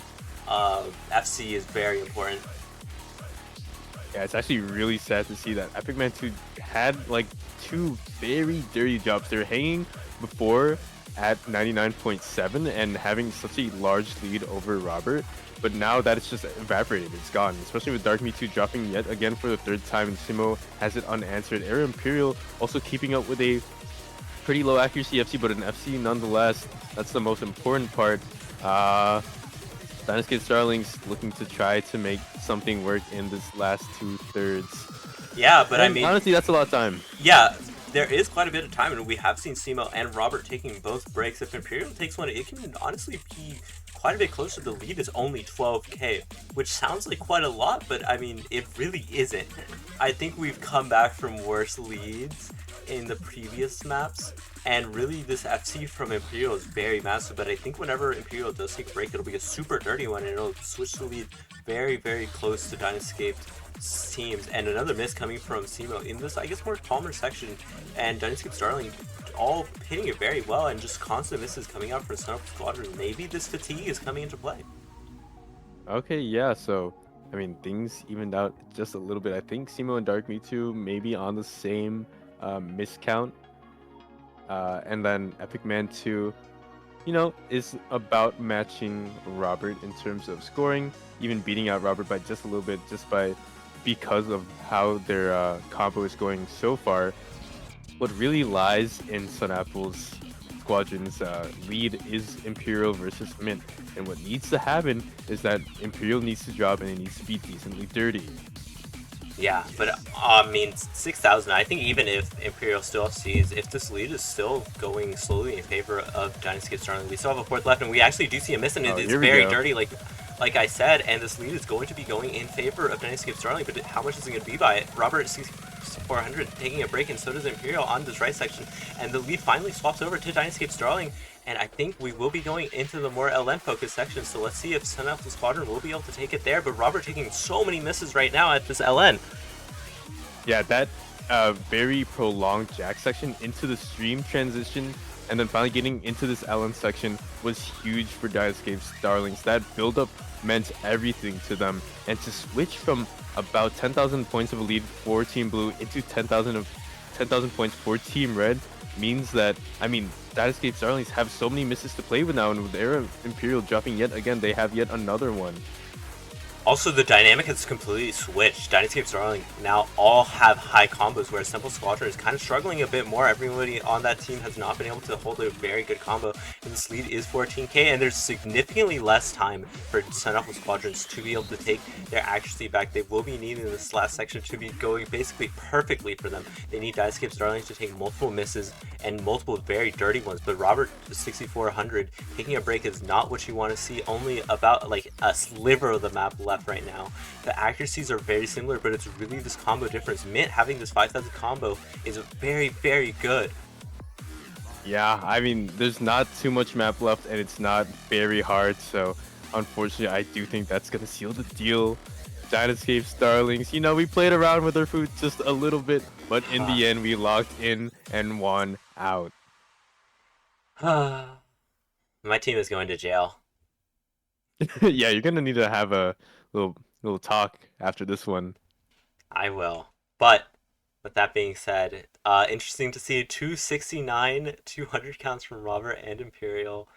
FC is very important. Yeah, it's actually really sad to see that Epic Man 2 had like two very dirty jobs. They're hanging before at 99.7 and having such a large lead over Robert, but now that it's just evaporated, it's gone. Especially with Dark Mewtwo dropping yet again for the third time, and Simo has it unanswered. Air Imperial also keeping up with a pretty low accuracy FC, but an FC nonetheless. That's the most important part. Dynascape Starling's looking to try to make something work in this last 2/3. Yeah, but I mean, honestly, that's a lot of time. Yeah, there is quite a bit of time, and we have seen Simo and Robert taking both breaks. If Imperial takes one, it can honestly be quite a bit closer. The lead is only 12k, which sounds like quite a lot, but I mean, it really isn't. I think we've come back from worse leads in the previous maps, and really this FC from Imperial is very massive, but I think whenever Imperial does take a break, it'll be a super dirty one, and it'll switch the lead very, very close to Dynascape teams. And another miss coming from Simo in this, I guess, more calmer section, and Dynascape Starling all hitting it very well, and just constant misses coming out from SunApple's Squadron. Maybe this fatigue is coming into play. Okay, yeah, so I mean, things evened out just a little bit. I think Simo and Dark Mewtwo maybe on the same miscount, and then Epic Man 2, is about matching Robert in terms of scoring, even beating out Robert by just a little bit, because of how their combo is going so far. What really lies in SunApple's Squadron's lead is Imperial versus Mint. And what needs to happen is that Imperial needs to drop and it needs to be decently dirty. Yeah, but I mean, 6,000. I think even if Imperial still sees, if this lead is still going slowly in favor of Dynascape Starling, we still have a fourth left, and we actually do see a miss, and Oh, it's here we very go. dirty, like I said, and this lead is going to be going in favor of Dynascape Starling, but how much is it going to be by it? Robert 6400 taking a break, and so does Imperial on this right section, and the lead finally swaps over to Dynascape Starling, and I think we will be going into the more LN-focused section, so let's see if SunApple's Squadron will be able to take it there, but Robert taking so many misses right now at this LN. Yeah, that very prolonged Jack section into the stream transition and then finally getting into this LN section was huge for Dynascape Starlings. That build-up meant everything to them, and to switch from about 10,000 points of a lead for Team Blue into 10,000 points for Team Red means that, I mean, Dynascape Starlings have so many misses to play with now, and with their Imperial dropping yet again, they have yet another one. Also, the dynamic has completely switched. Dynascape Starling now all have high combos, whereas Simple Squadron is kind of struggling a bit more. Everybody on that team has not been able to hold a very good combo, and this lead is 14k, and there's significantly less time for SunApple's Squadrons to be able to take their accuracy back. They will be needing this last section to be going basically perfectly for them. They need Dynascape Starlings to take multiple misses and multiple very dirty ones, but Robert 6400 taking a break is not what you want to see. Only about like a sliver of the map left right now. The accuracies are very similar, but it's really this combo difference. Mint having this 5,000 combo is very, very good. Yeah, I mean, there's not too much map left, and it's not very hard, so unfortunately, I do think that's going to seal the deal. Dynascape Starlings, you know, we played around with our food just a little bit, but in the end, we locked in and won out. My team is going to jail. Yeah, you're going to need to have a little talk after this one. I will. But with that being said, interesting to see 269, 200 counts from Robert and Imperial.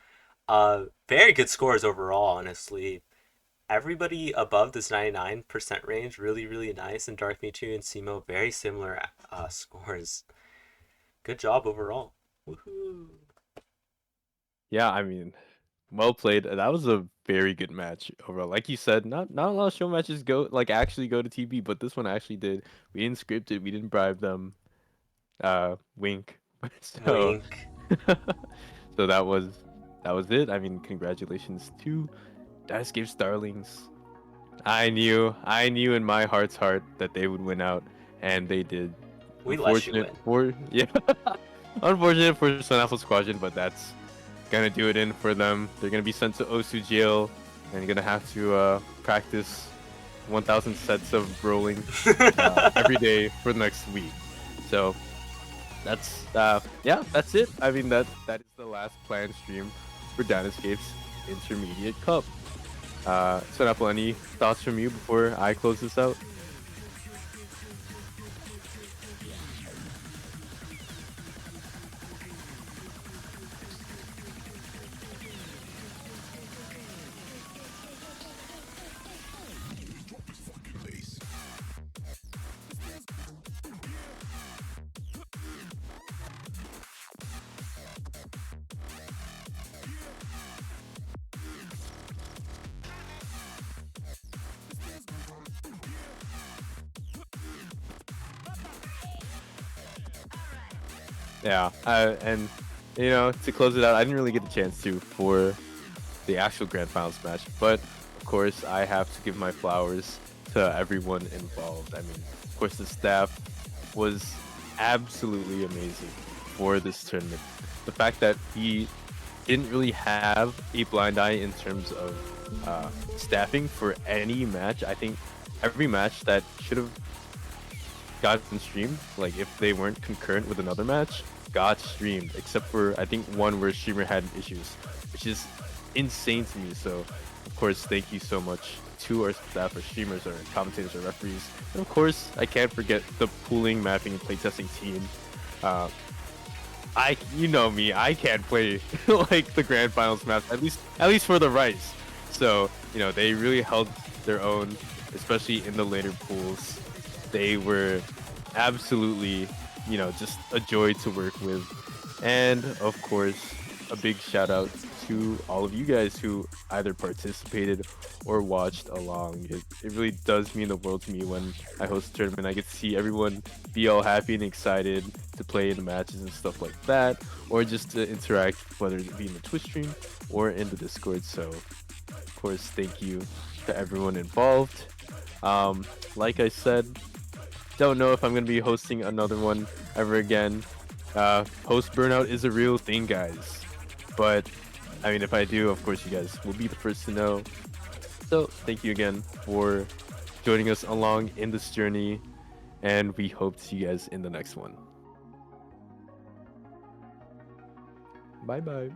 Very good scores overall, honestly. Everybody above this 99% range, really, really nice. And Dark Me 2 and Simo, very similar scores. Good job overall. Woohoo! Yeah, I mean, well played. That was a very good match overall. Like you said, not a lot of show matches actually go to TV, but this one actually did. We didn't script it, we didn't bribe them. Wink. So Wink. so that was it. I mean, congratulations to Dynascape Starlings. I knew in my heart's heart that they would win out, and they did. We let you win. Unfortunate for SunApple's Squadron, but that's gonna do it in for them. They're gonna be sent to Osu jail, and you're gonna have to practice 1,000 sets of rolling every day for the next week. So that's that's it. I mean that is the last planned stream for Dynascape's Intermediate Cup. SunApple, any thoughts from you before I close this out? Yeah, and you know, to close it out, I didn't really get a chance to for the actual grand finals match, but of course I have to give my flowers to everyone involved. I mean, of course the staff was absolutely amazing for this tournament. The fact that we didn't really have a blind eye in terms of staffing for any match. I think every match that should have gotten streamed, like if they weren't concurrent with another match, got streamed, except for I think one where streamer had issues, which is insane to me. So of course, thank you so much to our staff, our streamers, our commentators, our referees, and of course I can't forget the pooling, mapping, and playtesting team. You know me, I can't play like the grand finals maps, at least for the Rice. So you know, they really held their own, especially in the later pools. They were absolutely, you know, just a joy to work with. And of course, a big shout out to all of you guys who either participated or watched along. It really does mean the world to me when I host a tournament. I get to see everyone be all happy and excited to play in the matches and stuff like that, or just to interact, whether it be in the Twitch stream or in the Discord. So, of course, thank you to everyone involved. Like I said, don't know if I'm gonna be hosting another one ever again. Post burnout is a real thing, guys. But I mean, if I do, of course, you guys will be the first to know. So thank you again for joining us along in this journey, and we hope to see you guys in the next one. Bye bye.